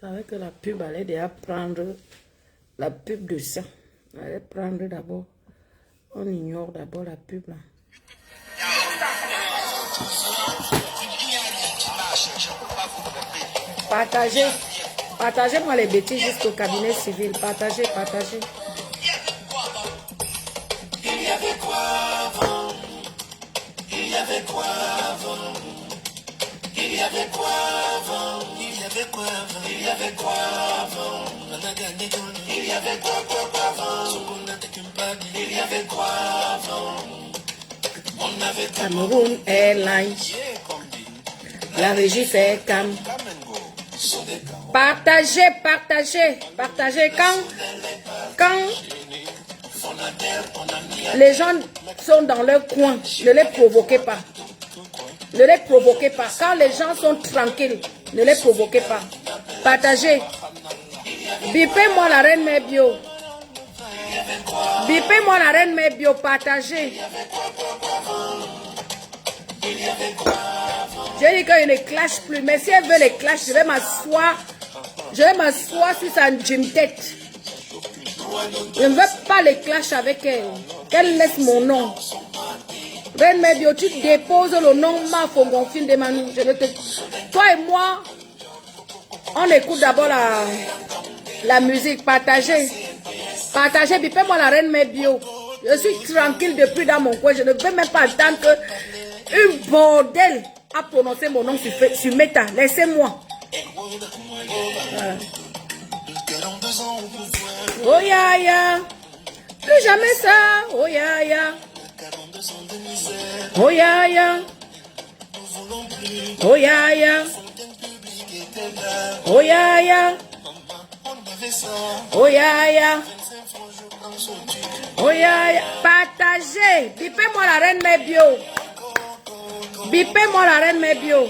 savais que la pub allait déjà prendre la pub de ça. Elle allait prendre d'abord. On ignore d'abord la pub là. Partagez. Partagez-moi les bêtises jusqu'au cabinet civil. Partagez, partagez. Il y avait quoi avant? Il y avait quoi avant? Il y avait quoi avant? Il y avait quoi avant? Il y avait quoi avant? Il y avait quoi avant? Il y avait quoi avant? On avait Cameroun Airlines. La régie fait cam. Partagez, partagez, partagez. Quand les gens sont dans leur coin, ne les provoquez pas. Ne les provoquez pas. Quand les gens sont tranquilles, ne les provoquez pas. Partagez. Bipez-moi la reine mère bio. Bipez-moi la reine mère bio. Partagez. J'ai dit qu'il ne clash plus. Mais si elle veut les clash, je vais m'asseoir. Je vais m'asseoir sur sa gym tête. Je ne veux pas les clash avec elle. Qu'elle laisse mon nom. Reine Mebio, tu déposes le nom Mafongonfine de Manu. Toi et moi, on écoute d'abord la musique. Partagez. Partagez. Bipez-moi la Reine Mebio. Je suis tranquille depuis dans mon coin. Je ne veux même pas attendre que une bordel a prononcé mon nom sur Meta. Laissez-moi. Oh ya ya. Plus jamais ça. Oh ya ya. Oh ya ya. Oh ya ya. Oh ya ya. Oh ya ya. Oh ya ya. Partagez. Bipez-moi la reine Mebio. Bipez-moi la reine Mebio.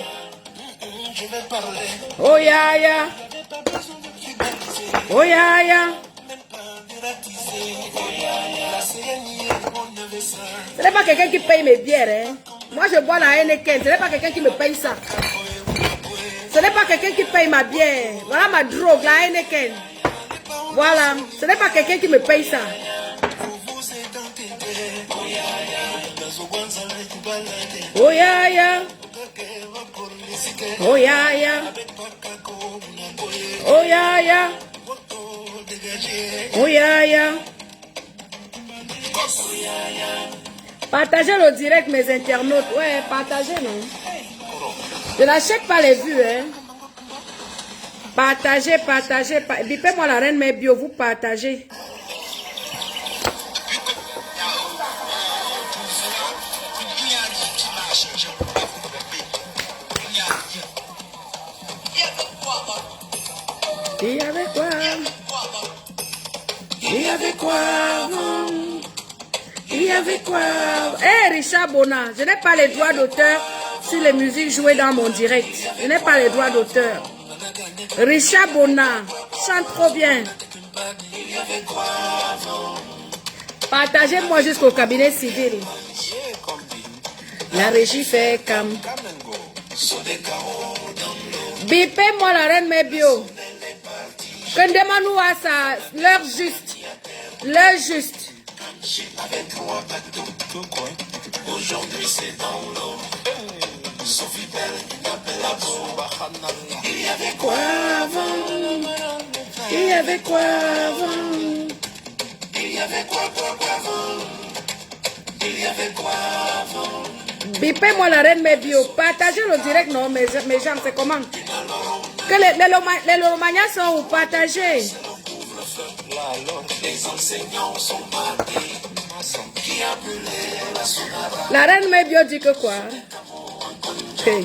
Oh ya ya. Oh ya ya. Ce n'est pas quelqu'un qui paye mes bières. Hein. Moi, je bois la Heineken. Ce n'est pas quelqu'un qui me paye ça. Ce n'est pas quelqu'un qui paye ma bière. Voilà ma drogue, la Heineken. Voilà. Ce n'est pas quelqu'un qui me paye ça. Oh ya ya. Oh ya ya. Oh ya ya. Oh ya ya. Partagez le direct, mes internautes. Ouais, partagez, non? Je n'achète pas les vues, hein. Partagez, partagez. Bipez-moi la reine Mebio, vous partagez. Il y avait quoi? Il y avait quoi avant? Il y avait quoi? Eh, Richard Bona, je n'ai pas les droits d'auteur sur les musiques jouées dans mon direct. Je n'ai pas les droits d'auteur. Richard Bona, chante trop bien. Partagez-moi jusqu'au cabinet civil. La régie fait cam. Bipez-moi la reine Mebio. Que demande-nous à ça, l'heure juste. L'heure juste. Aujourd'hui c'est dans l'eau. Sophie Belle, la Il y avait quoi avant? Il y avait quoi avant? Il y avait quoi avant? Il y avait quoi avant? Bipez-moi la reine Mebio. Partagez le direct, non, mes gens, c'est comment? Que les Lomanias sont où? Partagez. Les enseignants sont partis. Qui appelait la sonara? La reine Mebio dit que quoi? Okay.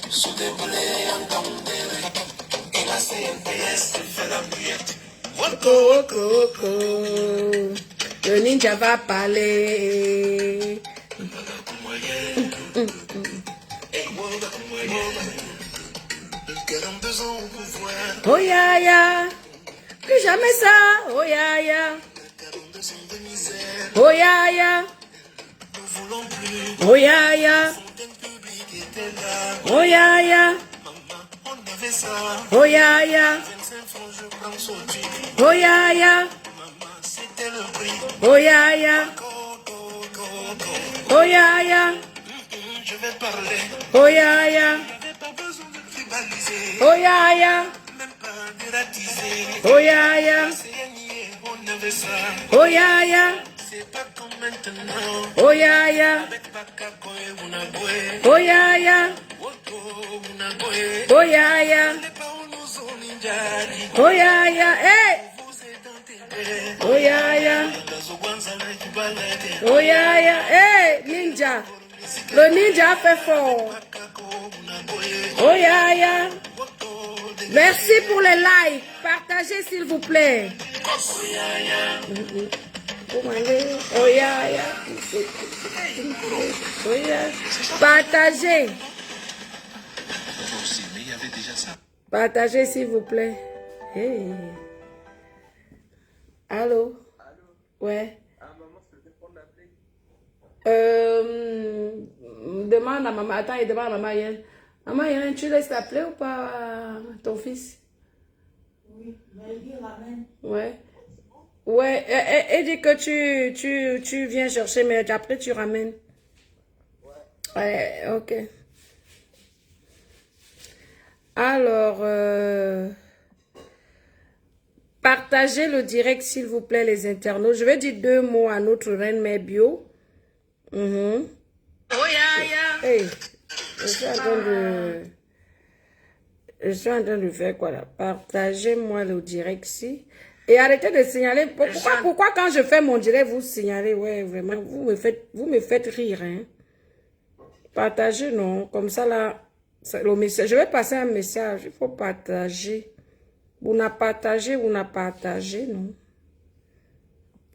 Sous des blés entendés. Et la CNPS fait la muette. Coco, coco. Le ninja va parler. Oh ya ya. Plus jamais ça. Oh ya ya. Oh ya ya. Oh ya ya. Oh ya ya. ça. Oh ya ya. 25 francs, je prends sauté. Oh ya ya. Maman, c'était le prix. Oh ya ya. Oh ya ya. Je vais parler. Oh ya ya. J'avais pas besoin de tribaliser. Oh ya ya. Même pas de ratiser. Oh ya ya. C'est gagné, on avait ça. Oh ya ya. C'est pas comme maintenant. Oh ya ya. Avec Bakako et Unabwe. Oh ya ya. Woto Unabwe. Oh ya ya. Les parents nous ont ninjali. Oh ya ya. Hey. Vous êtes enterrés. Oh ya ya. Kazobanza na Kibalete. Oh ya ya. Hey, ninja. Le ninja a fait fort. Bakako Unabwe. Oh ya ya. Woto de Merci pour les likes. Partagez s'il vous plaît. Oh ya ya. Oh ya. Partagez. aussi, mais il y avait déjà ça. Partagez s'il vous plaît. Hey. Allô? Ouais. Demande à maman. Attends, il demande à maman Yen. Maman Yen, tu laisses t'appeler ou pas ton fils? Oui, mais il ramène. Ouais. Ouais, et dit que tu viens chercher, mais après tu ramènes. Ouais, ok. Alors, partagez le direct, s'il vous plaît, les internautes. Je vais dire 2 mots à notre reine mère bio. Mhm. Oh ya ya. Hey, je suis en train de... Je suis en train de faire quoi là? Partagez-moi le direct ici. Et arrêtez de signaler. Pourquoi quand je fais mon direct, vous signalez? Ouais, vraiment, vous me faites rire. Hein? Partagez, non. Comme ça, là, le message. Je vais passer un message. Il faut partager. Vous n'avez partagé, non?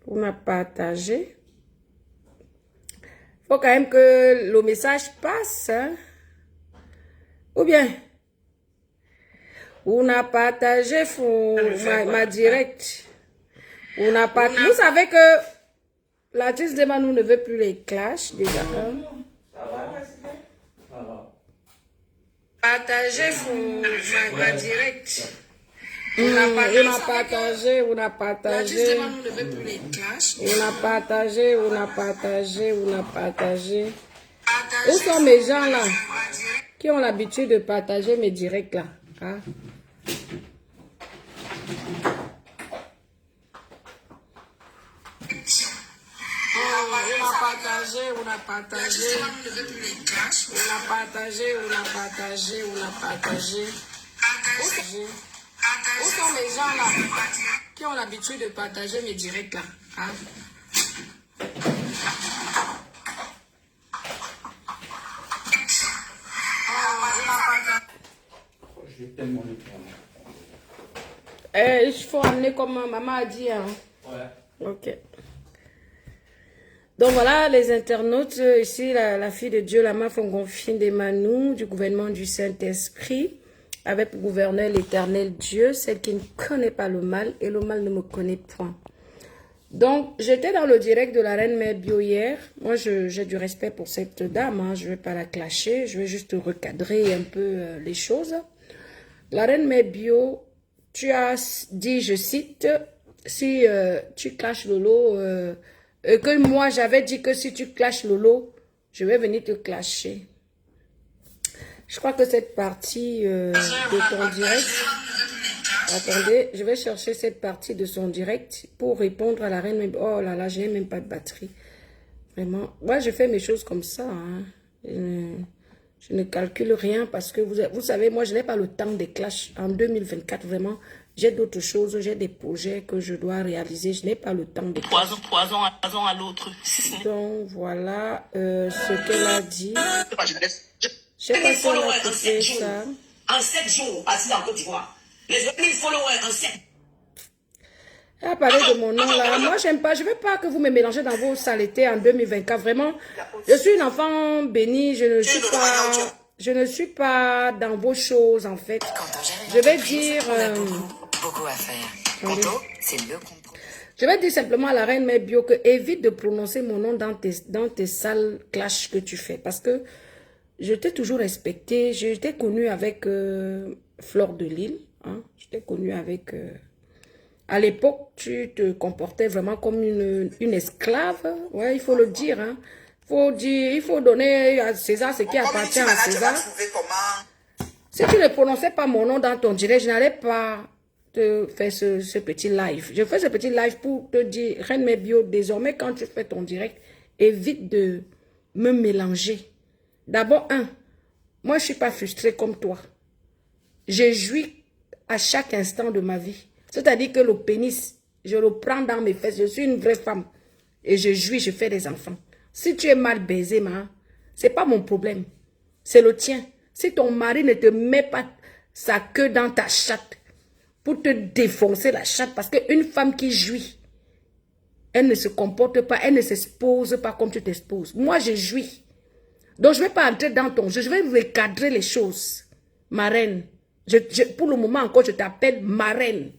Vous n'avez partagé. Il faut quand même que le message passe. Hein? Ou bien... On a partagé ma direct. On a partagé. Vous savez que l'artiste de Manu ne veut plus les clashs déjà. Hein? Partagez ma direct. On a partagé. L'artiste de Manu ne veut plus les clashs. On a partagé. Où sont mes gens là qui ont l'habitude de partager mes directs là? Hein? On a partagé. Où sont mes gens là qui ont l'habitude de partager mes directs là? Hein? Il faut amener comme maman a dit. Hein? Ouais. Ok. Donc voilà les internautes. Ici, la fille de Dieu, la Mafongofine de Manu, du gouvernement du Saint-Esprit, avec le gouverneur l'éternel Dieu, celle qui ne connaît pas le mal et le mal ne me connaît point. Donc, j'étais dans le direct de la reine mère bio hier. Moi, j'ai du respect pour cette dame. Hein. Je ne vais pas la clasher. Je vais juste recadrer un peu les choses. La reine mère bio, tu as dit, je cite, si tu clashes Lolo, que moi, j'avais dit que si tu clashes Lolo, je vais venir te clasher. Je crois que cette partie de ton direct... Attendez, je vais chercher cette partie de son direct pour répondre à la reine. Oh là là, je n'ai même pas de batterie. Vraiment. Moi, je fais mes choses comme ça. Hein. Je ne calcule rien parce que vous savez, moi, je n'ai pas le temps des clashs. En 2024, vraiment, j'ai d'autres choses. J'ai des projets que je dois réaliser. Je n'ai pas le temps des clashs. Poison à l'autre. Donc, voilà ce qu'elle a dit. Je sais pas si on a coupé ça. En 7 jours, assis en Côte d'Ivoire. Les 1000 followers en 7. Elle a parlé de mon nom là. Moi, j'aime pas. Je veux pas que vous me mélangez dans vos saletés en 2024. Vraiment, je suis une enfant bénie. Je ne suis pas dans vos choses en fait. Je vais dire. Beaucoup à faire. C'est le contrôle. Je vais dire simplement à la reine mère bio que évite de prononcer mon nom dans tes sales clashs que tu fais parce que je t'ai toujours respecté. Je t'ai connu avec Fleur de Lille. Hein? Je t'ai connue avec... à l'époque, tu te comportais vraiment comme une esclave. Ouais, il faut le dire. Hein? Il faut donner à César ce qui appartient à César. Si tu ne prononçais pas mon nom dans ton direct, je n'allais pas te faire ce petit live. Je fais ce petit live pour te dire, Reine Mebio, désormais, quand tu fais ton direct, évite de me mélanger. D'abord, moi, je ne suis pas frustrée comme toi. Je jouis à chaque instant de ma vie. C'est-à-dire que le pénis, je le prends dans mes fesses. Je suis une vraie femme. Et je jouis, je fais des enfants. Si tu es mal baisé, ce n'est pas mon problème. C'est le tien. Si ton mari ne te met pas sa queue dans ta chatte pour te défoncer la chatte, parce qu'une femme qui jouit, elle ne se comporte pas, elle ne s'expose pas comme tu t'exposes. Moi, je jouis. Donc, je ne vais pas entrer dans ton jeu. Je vais recadrer les choses. Ma reine. Pour le moment encore, je t'appelle ma reine.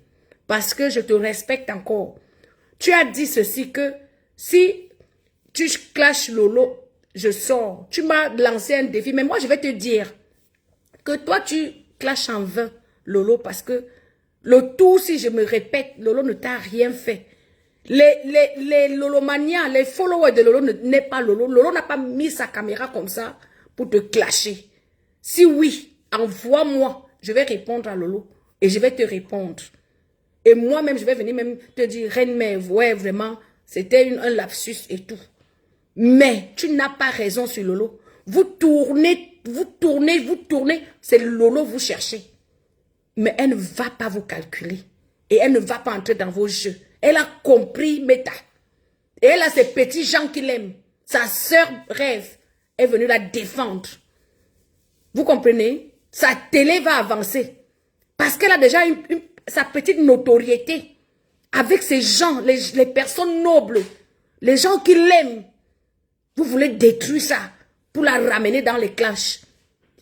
Parce que je te respecte encore. Tu as dit ceci que si tu clashes Lolo, je sors. Tu m'as lancé un défi. Mais moi, je vais te dire que toi, tu clashes en vain Lolo parce que le tout, si je me répète, Lolo ne t'a rien fait. Les Lolomanias, les followers de Lolo n'est pas Lolo. Lolo n'a pas mis sa caméra comme ça pour te clasher. Si oui, envoie-moi. Je vais répondre à Lolo et je vais te répondre. Et moi-même, je vais venir même te dire, Reine Mère, ouais, vraiment, c'était un lapsus et tout. Mais tu n'as pas raison sur Lolo. Vous tournez, c'est Lolo vous cherchez. Mais elle ne va pas vous calculer. Et elle ne va pas entrer dans vos jeux. Elle a compris Meta. Et elle a ses petits gens qui l'aiment. Sa sœur Rêve est venue la défendre. Vous comprenez? Sa télé va avancer. Parce qu'elle a déjà sa petite notoriété. Avec ces gens, les personnes nobles. Les gens qui l'aiment. Vous voulez détruire ça pour la ramener dans les clashs.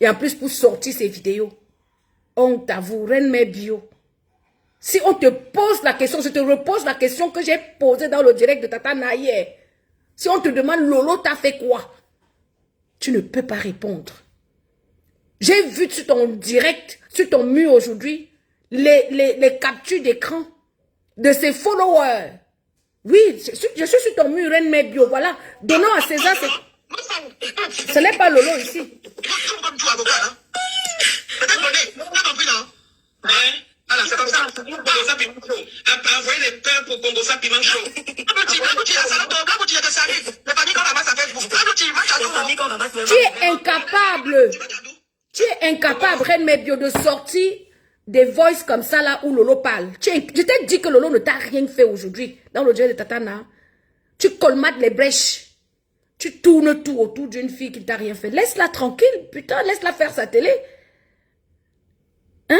Et en plus pour sortir ces vidéos. Honte à vous, Reine Mebio. Si on te pose la question, je te repose la question que j'ai posée dans le direct de Tata hier. Si on te demande, Lolo, t'as fait quoi? Tu ne peux pas répondre. J'ai vu sur ton direct, sur ton mur aujourd'hui, les captures d'écran de ses followers. Oui, je suis sur ton mur, Reine Mebio, voilà. Donnons à César, ce n'est pas Lolo ici. Alors, c'est comme ça. Envoyez les pains pour Congosa Piment Chaud. Tu es incapable. Tu es incapable, Reine Mebio, de sortir des voices comme ça là où Lolo parle. Je t'ai dit que Lolo ne t'a rien fait aujourd'hui dans le direct de Tatana. Tu colmates les brèches. Tu tournes tout autour d'une fille qui ne t'a rien fait. Laisse-la tranquille, putain, laisse-la faire sa télé. Hein?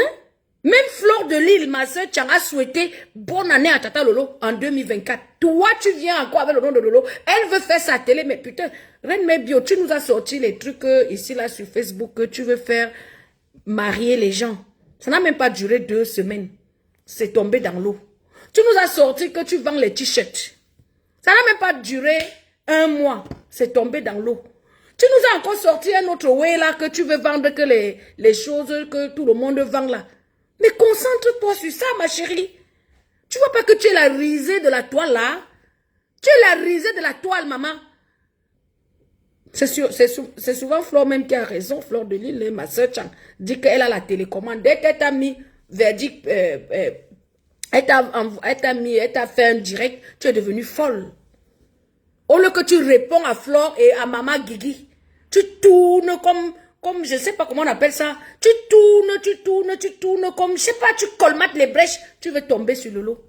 Même Fleur de Lille, ma soeur, tu as souhaité bonne année à Tata Lolo en 2024. Toi, tu viens encore avec le nom de Lolo. Elle veut faire sa télé, mais putain, Reine Mebio, tu nous as sorti les trucs ici, là, sur Facebook, que tu veux faire marier les gens. Ça n'a même pas duré 2 semaines. C'est tombé dans l'eau. Tu nous as sorti que tu vends les t-shirts. Ça n'a même pas duré 1 mois. C'est tombé dans l'eau. Tu nous as encore sorti un autre way là que tu veux vendre que les choses que tout le monde vend là. Mais concentre-toi sur ça, ma chérie. Tu vois pas que tu es la risée de la toile là? Tu es la risée de la toile, maman. C'est souvent Fleur même qui a raison. Fleur de Lille, ma soeur Chang, dit qu'elle a la télécommande. Dès qu'elle t'a mis verdict, elle t'a fait un direct, tu es devenue folle. Au lieu que tu réponds à Fleur et à Maman Guigui, tu tournes comme je ne sais pas comment on appelle ça. Tu tournes comme, je sais pas, tu colmates les brèches, tu veux tomber sur Lolo.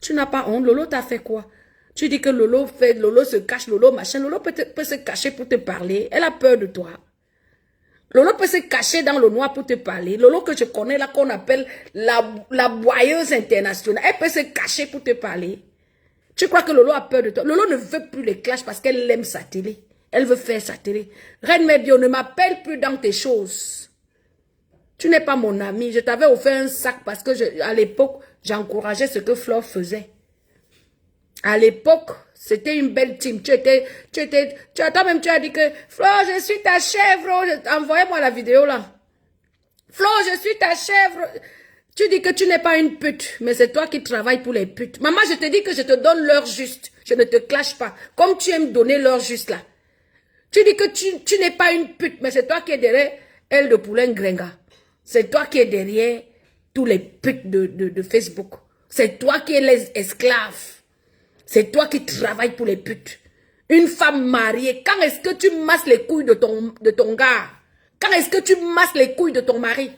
Tu n'as pas honte. Lolo t'a fait quoi? Tu dis que Lolo se cache, Lolo machin. Lolo peut se cacher pour te parler. Elle a peur de toi. Lolo peut se cacher dans le noir pour te parler. Lolo que je connais là, qu'on appelle la boyeuse internationale. Elle peut se cacher pour te parler. Tu crois que Lolo a peur de toi? Lolo ne veut plus les clashs parce qu'elle aime sa télé. Elle veut faire sa télé. Reine Mebio, ne m'appelle plus dans tes choses. Tu n'es pas mon ami. Je t'avais offert un sac parce que à l'époque, j'encourageais ce que Fleur faisait. À l'époque, c'était une belle team. Toi-même, tu as dit que Fleur, je suis ta chèvre. Envoyez-moi la vidéo là. Flo, je suis ta chèvre. Tu dis que tu n'es pas une pute, mais c'est toi qui travailles pour les putes. Maman, je te dis que je te donne l'heure juste. Je ne te clash pas. Comme tu aimes donner l'heure juste là. Tu dis que tu n'es pas une pute, mais c'est toi qui es derrière elle de poulain gringa. C'est toi qui es derrière tous les putes de Facebook. C'est toi qui es les esclaves. C'est toi qui travailles pour les putes. Une femme mariée, quand est-ce que tu masses les couilles de ton gars? Quand est-ce que tu masses les couilles de ton mari?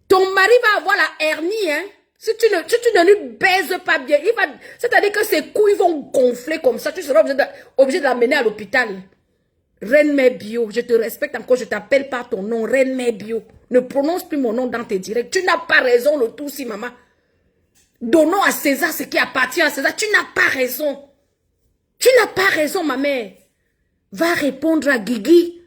Ton mari va avoir la hernie, hein? Si tu ne lui baises pas bien, c'est-à-dire que ses couilles vont gonfler comme ça, tu seras obligé de l'amener à l'hôpital. Reine Mère Bio, je te respecte encore, je t'appelle par ton nom, Reine Mère Bio. Ne prononce plus mon nom dans tes directs. Tu n'as pas raison, le tout si, maman. Donnons à César ce qui appartient à César. Tu n'as pas raison. Tu n'as pas raison, ma mère. Va répondre à Guigui,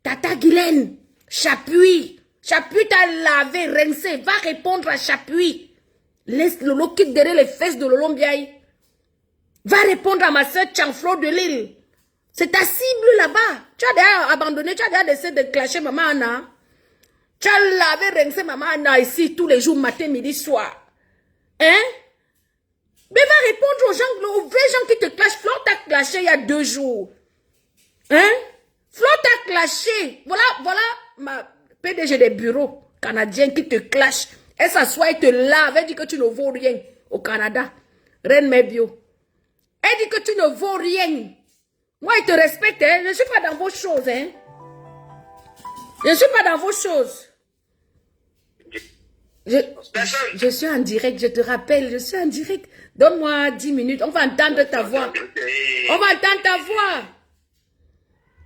Tata Guylaine, Chapuis. Chapuis t'a lavé, rincé. Va répondre à Chapuis. Laisse Lolo quitte derrière les fesses de Lolo Mbiaye. Va répondre à ma soeur Chanflo de Lille. C'est ta cible là-bas. Tu as déjà abandonné, tu as déjà décidé de clasher maman Anna. Tu as lavé, rincé maman Anna ici tous les jours, matin, midi, soir. Hein? Mais va répondre aux vrais gens qui te clashent. Flo t'a clashé il y a 2 jours. Hein? Flo t'a clashé. Voilà ma PDG des bureaux canadiens qui te clashent. Elle s'assoit et te lave. Elle dit que tu ne vaux rien au Canada. Reine Mère Bio. Elle dit que tu ne vaux rien. Moi, il te respecte. Hein? Je ne suis pas dans vos choses. Hein? Je ne suis pas dans vos choses. Je suis en direct, je te rappelle, je suis en direct. Donne-moi 10 minutes, on va entendre ta voix. On va entendre ta voix.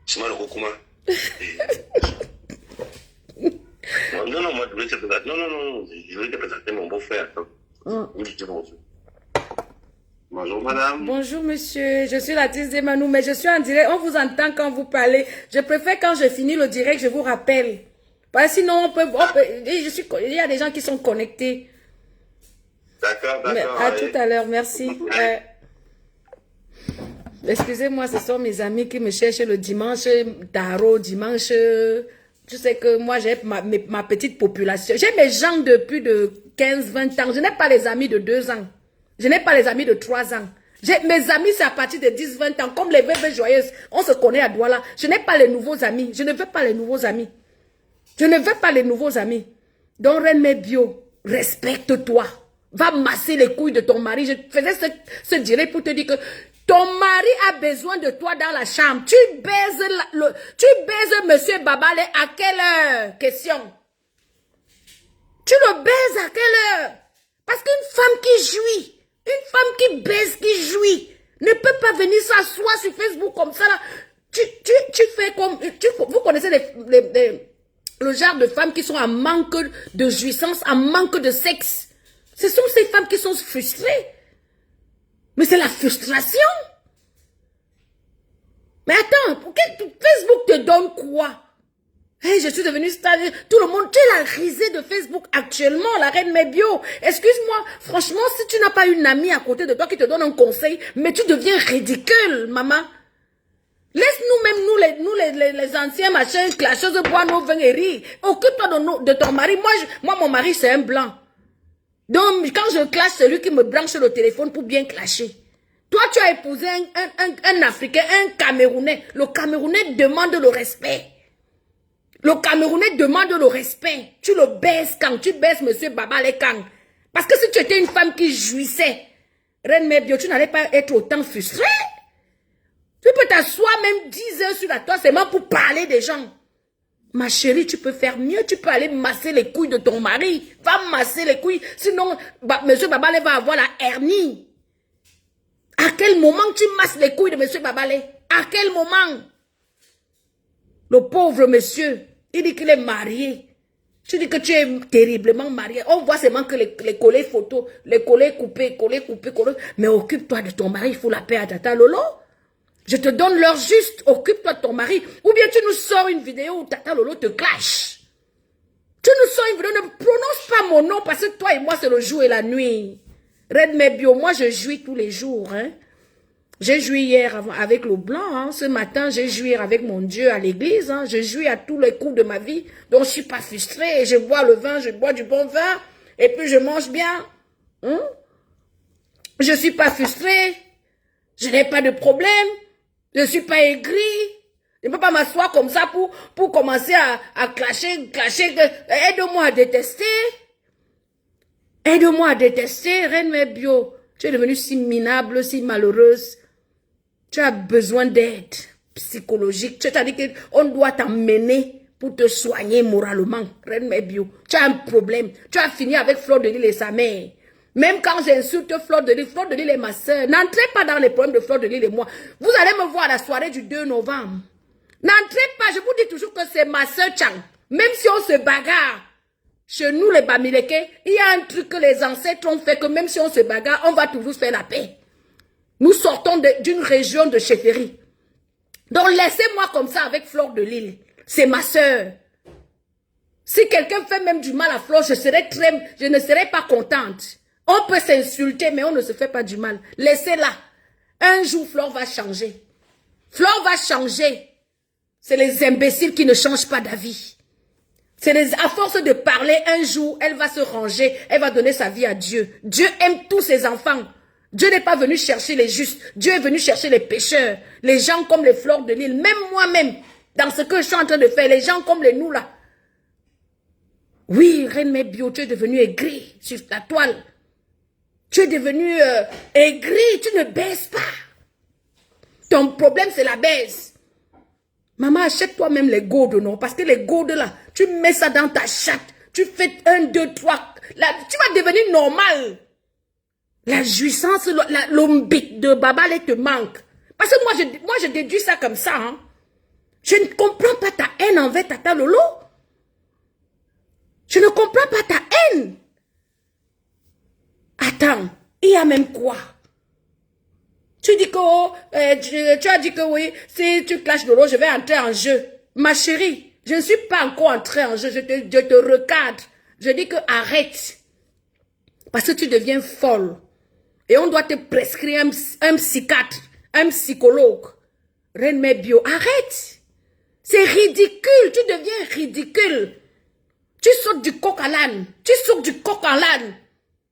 C'est moi le Rokuma. Non, moi je voulais te présenter. Non, je voulais te présenter mon beau-frère. Bonjour madame. Bonjour monsieur, je suis l'artiste Demanou, mais je suis en direct, on vous entend quand vous parlez. Je préfère quand je finis le direct, je vous rappelle. Parce que sinon, il y a des gens qui sont connectés. D'accord. À tout à l'heure, merci. Excusez-moi, ce sont mes amis qui me cherchent le dimanche, tarot, dimanche. Tu sais que moi, j'ai ma petite population. J'ai mes gens de plus de 15-20 ans. Je n'ai pas les amis de 2 ans. Je n'ai pas les amis de 3 ans. Mes amis, c'est à partir de 10-20 ans. Comme les bébés joyeuses, on se connaît à Douala. Je n'ai pas les nouveaux amis. Je ne veux pas les nouveaux amis. Je ne veux pas les nouveaux amis. Donc, Reine Mère Bio, respecte-toi. Va masser les couilles de ton mari. Je faisais ce direct pour te dire que ton mari a besoin de toi dans la chambre. Tu baises monsieur Babale à quelle heure? Question. Tu le baises à quelle heure? Parce qu'une femme qui jouit, une femme qui baise, qui jouit, ne peut pas venir s'asseoir sur Facebook comme ça. Là. Tu fais comme... vous connaissez le genre de femmes qui sont en manque de jouissance, en manque de sexe. Ce sont ces femmes qui sont frustrées. Mais c'est la frustration. Mais attends, Facebook te donne quoi? Hey, je suis devenue star. Tout le monde, tu es la risée de Facebook actuellement, la Reine Mère Bio. Excuse-moi, franchement, si tu n'as pas une amie à côté de toi qui te donne un conseil, mais tu deviens ridicule, maman. Laisse-nous même, nous les anciens machins, clasheuses, boire nos vins et rire. Occupe-toi de ton mari. Moi, mon mari, c'est un blanc. Donc, quand je clash, c'est lui qui me branche le téléphone pour bien clasher. Toi, tu as épousé un Africain, un Camerounais. Le Camerounais demande le respect. Le Camerounais demande le respect. Tu le baisses quand tu baisses monsieur Babale Kang. Parce que si tu étais une femme qui jouissait, Reine Mère Bio, tu n'allais pas être autant frustrée. Tu peux t'asseoir même 10 heures sur la toile seulement pour parler des gens. Ma chérie, tu peux faire mieux. Tu peux aller masser les couilles de ton mari. Va masser les couilles. Sinon, monsieur Babale va avoir la hernie. À quel moment tu masses les couilles de monsieur Babale? À quel moment? Le pauvre monsieur, il dit qu'il est marié. Tu dis que tu es terriblement marié. On voit seulement que les collets photos, les collets coupés. Mais occupe-toi de ton mari, il faut la paix à Tata Lolo. Je te donne l'heure juste, occupe-toi de ton mari. Ou bien tu nous sors une vidéo où Tata Lolo te clash. Tu nous sors une vidéo, ne prononce pas mon nom parce que toi et moi c'est le jour et la nuit. Reine Mère Bio, moi je jouis tous les jours. Hein? J'ai joui hier avec le blanc. Hein. Ce matin, j'ai joui avec mon Dieu à l'église. Hein. Je jouis à tous les coups de ma vie. Donc, je ne suis pas frustrée. Je bois le vin, je bois du bon vin. Et puis, je mange bien. Hein? Je ne suis pas frustrée. Je n'ai pas de problème. Je ne suis pas aigrie. Je ne peux pas m'asseoir comme ça pour commencer à clasher. Aide-moi à détester. Aide-moi à détester. Reine Mère Bio, tu es devenue si minable, si malheureuse. Tu as besoin d'aide psychologique. Tu as dit qu'on doit t'emmener pour te soigner moralement. Reine Mère Bio, tu as un problème. Tu as fini avec Fleur de Lys et sa mère. Même quand j'insulte Fleur de Lys est ma soeur. N'entrez pas dans les problèmes de Fleur de Lys et moi. Vous allez me voir à la soirée du 2 novembre. N'entrez pas, je vous dis toujours que c'est ma soeur Chang. Même si on se bagarre, chez nous les Bamileke, il y a un truc que les ancêtres ont fait, que même si on se bagarre, on va toujours faire la paix. Nous sortons d'une région de chefferie. Donc laissez-moi comme ça avec Fleur de Lys. C'est ma soeur. Si quelqu'un fait même du mal à Fleur, je ne serai pas contente. On peut s'insulter, mais on ne se fait pas du mal. Laissez-la. Un jour, Fleur va changer. Fleur va changer. C'est les imbéciles qui ne changent pas d'avis. À force de parler, un jour, elle va se ranger. Elle va donner sa vie à Dieu. Dieu aime tous ses enfants. Dieu n'est pas venu chercher les justes. Dieu est venu chercher les pécheurs. Les gens comme les Fleurs de Lys. Même moi-même, dans ce que je suis en train de faire, les gens comme les nous là. Oui, Reine Mère Bio, tu es devenue aigrie sur la toile. Tu es devenue aigrie, tu ne baisses pas. Ton problème, c'est la baisse. Maman, achète-toi même les gourdes, non? Parce que les gourdes là, tu mets ça dans ta chatte. Tu fais 1, 2, 3. Là, tu vas devenir normal. La jouissance, l'ombic de Babale te manque. Parce que moi, je déduis ça comme ça. Hein. Je ne comprends pas ta haine envers Tata Lolo. Je ne comprends pas ta haine. Attends, il y a même quoi? Tu dis que, tu as dit que oui, si tu clashes Lolo, je vais entrer en jeu. Ma chérie, je ne suis pas encore entrée en jeu, je te recadre. Je dis que arrête. Parce que tu deviens folle. Et on doit te prescrire un psychiatre, un psychologue. Reine Mère Bio, arrête. C'est ridicule, tu deviens ridicule. Tu sautes du coq à l'âne. Tu sautes du coq à l'âne.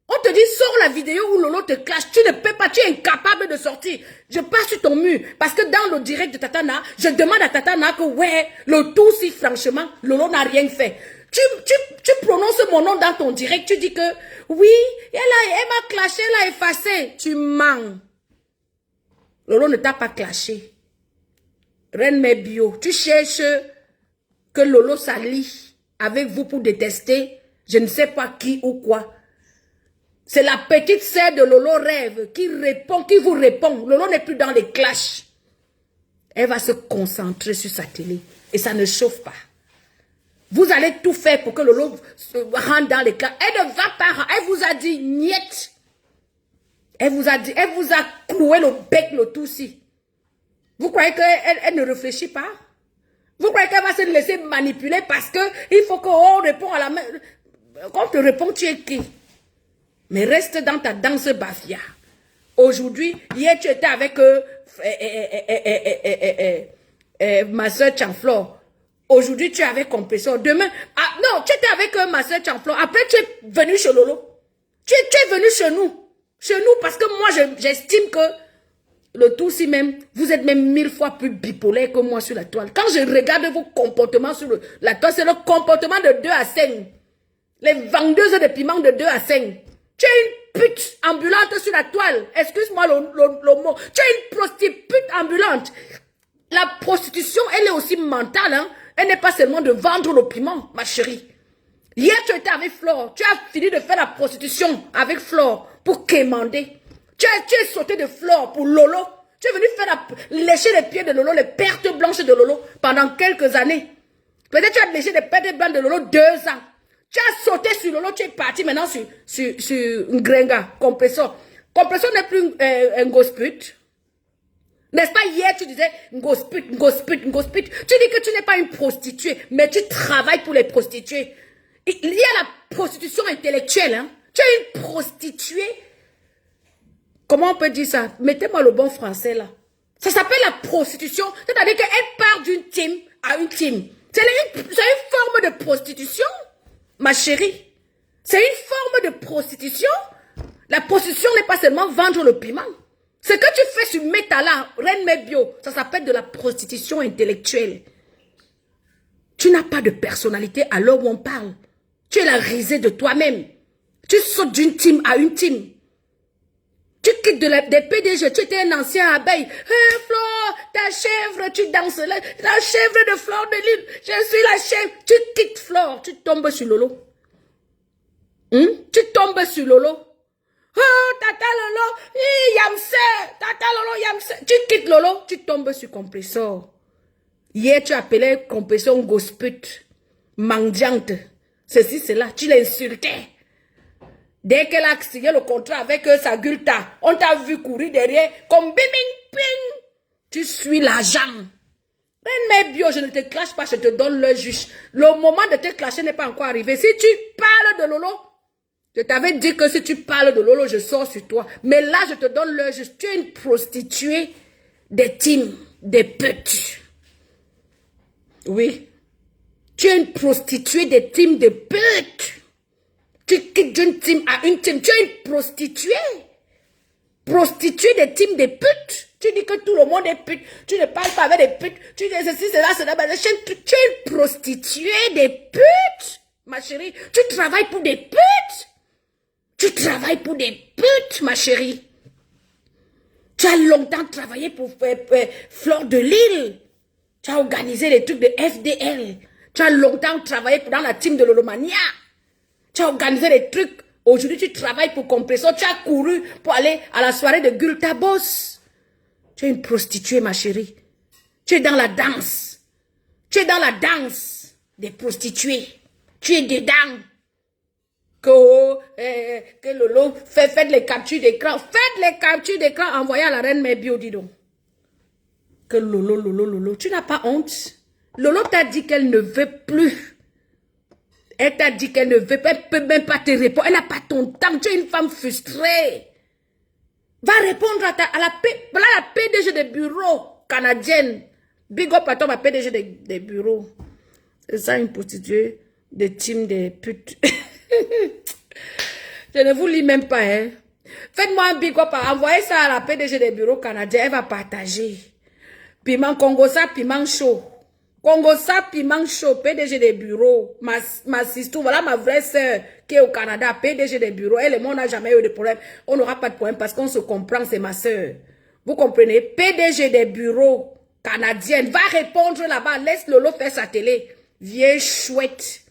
On te dit, sors la vidéo où Lolo te clash. Tu ne peux pas, tu es incapable de sortir. Je passe sur ton mur. Parce que dans le direct de Tatana, je demande à Tatana que, ouais, le tout, si franchement, Lolo n'a rien fait. Tu prononces mon nom dans ton direct. Tu dis que, oui, elle m'a clashé, elle a effacé. Tu mens. Lolo ne t'a pas clashé. Reine Mère Bio, tu cherches que Lolo s'allie avec vous pour détester, je ne sais pas qui ou quoi. C'est la petite sœur de Lolo Rêve qui vous répond. Lolo n'est plus dans les clashs. Elle va se concentrer sur sa télé. Et ça ne chauffe pas. Vous allez tout faire pour que Lolo rentre dans les clashs. Elle ne va pas. Elle vous a dit niet. Elle vous a cloué le bec, le tout-ci. Vous croyez qu'elle ne réfléchit pas? Vous croyez qu'elle va se laisser manipuler parce qu'il faut qu'on réponde à la main. Quand on te répond, tu es qui? Mais reste dans ta danse bafia. Aujourd'hui, hier tu étais avec ma soeur Chanflore. Aujourd'hui tu es avec Compressor. Demain, non, tu étais avec ma soeur Chanflore. Après tu es venu chez Lolo. Tu es venu chez nous. Chez nous parce que moi j'estime que le tout si même, vous êtes même 1000 fois plus bipolaire que moi sur la toile. Quand je regarde vos comportements sur la toile, c'est le comportement de 2 à 5. Les vendeuses de piments de 2 à 5. Tu es une pute ambulante sur la toile. Excuse-moi le mot. Tu es une prostituée ambulante. La prostitution, elle est aussi mentale. Hein? Elle n'est pas seulement de vendre le piment, ma chérie. Hier, tu étais avec Flore. Tu as fini de faire la prostitution avec Flore pour quémander. Tu es sauté de Flore pour Lolo. Tu es venu lécher les pieds de Lolo, les pertes blanches de Lolo pendant quelques années. Peut-être tu as léché les pertes blanches de Lolo 2 ans. Tu as sauté sur Lolo, tu es parti maintenant sur Ngrenga, Compressor. Compressor n'est plus un gosput. N'est-ce pas, hier tu disais gosput. Tu dis que tu n'es pas une prostituée, mais tu travailles pour les prostituées. Il y a la prostitution intellectuelle. Hein? Tu es une prostituée Comment on peut dire ça? Mettez-moi le bon français là. Ça s'appelle la prostitution. C'est-à-dire qu'elle part d'une team à une team. C'est une forme de prostitution, ma chérie. C'est une forme de prostitution. La prostitution n'est pas seulement vendre le piment. Ce que tu fais sur Meta là, Reine Mebio, ça s'appelle de la prostitution intellectuelle. Tu n'as pas de personnalité à l'heure où on parle. Tu es la risée de toi-même. Tu sautes d'une team à une team. Tu quittes des PDG, tu étais un ancien abeille. Hey, Flore, ta chèvre, tu danses là. La chèvre de Flore de Lille. Je suis la chèvre. Tu quittes Flore, tu tombes sur Lolo. Tu tombes sur Lolo. Oh, Tata Lolo, Yamse, Tata Lolo, Yamse. Tu quittes Lolo, tu tombes sur Compressor. Hier, tu appelais Compressor gosput, mendiante. Ceci, cela, tu l'insultais. Dès qu'elle a signé le contrat avec sa Gulta, on t'a vu courir derrière comme bing bing ping. Tu suis l'argent. Reine Mebio, je ne te clash pas, je te donne le juge. Le moment de te clasher n'est pas encore arrivé. Si tu parles de Lolo, je t'avais dit que si tu parles de Lolo, je sors sur toi. Mais là, je te donne le juge. Tu es une prostituée des teams, des putes. Oui. Tu es une prostituée des teams de putes. Tu quittes d'une team à une team. Tu es une prostituée. Prostituée des teams de putes. Tu dis que tout le monde est pute. Tu ne parles pas avec des putes. Tu dis ceci, cela, cela. Tu es une prostituée des putes. Ma chérie, tu travailles pour des putes. Tu travailles pour des putes, ma chérie. Tu as longtemps travaillé pour Flore de Lille. Tu as organisé les trucs de FDL. Tu as longtemps travaillé dans la team de Lolomania. Tu as organisé les trucs. Aujourd'hui, tu travailles pour Compressor. Tu as couru pour aller à la soirée de Gulta Boss. Tu es une prostituée, ma chérie. Tu es dans la danse. Tu es dans la danse des prostituées. Tu es dedans. Que Lolo, faites les captures d'écran. Faites les captures d'écran envoyées à la Reine Mebio, dis donc. Que Lolo, tu n'as pas honte? Lolo t'a dit qu'elle ne veut plus. Elle t'a dit qu'elle ne veut pas, elle ne peut même pas te répondre. Elle n'a pas ton temps. Tu es une femme frustrée. Va répondre à la PDG des bureaux canadiennes. Big up à toi, ma PDG des bureaux. C'est ça, une prostituée de team des putes. Je ne vous lis même pas, hein. Faites-moi un big up, envoyez ça à la PDG des bureaux canadiens, elle va partager. Piment Congosa, piment chaud. Congosa, piment chaud, PDG des bureaux. Ma sister, voilà ma vraie sœur qui est au Canada, PDG des bureaux. Elle et moi, on n'a jamais eu de problème. On n'aura pas de problème parce qu'on se comprend, c'est ma sœur. Vous comprenez? PDG des bureaux canadiennes. Va répondre là-bas, laisse Lolo faire sa télé. Vieille chouette.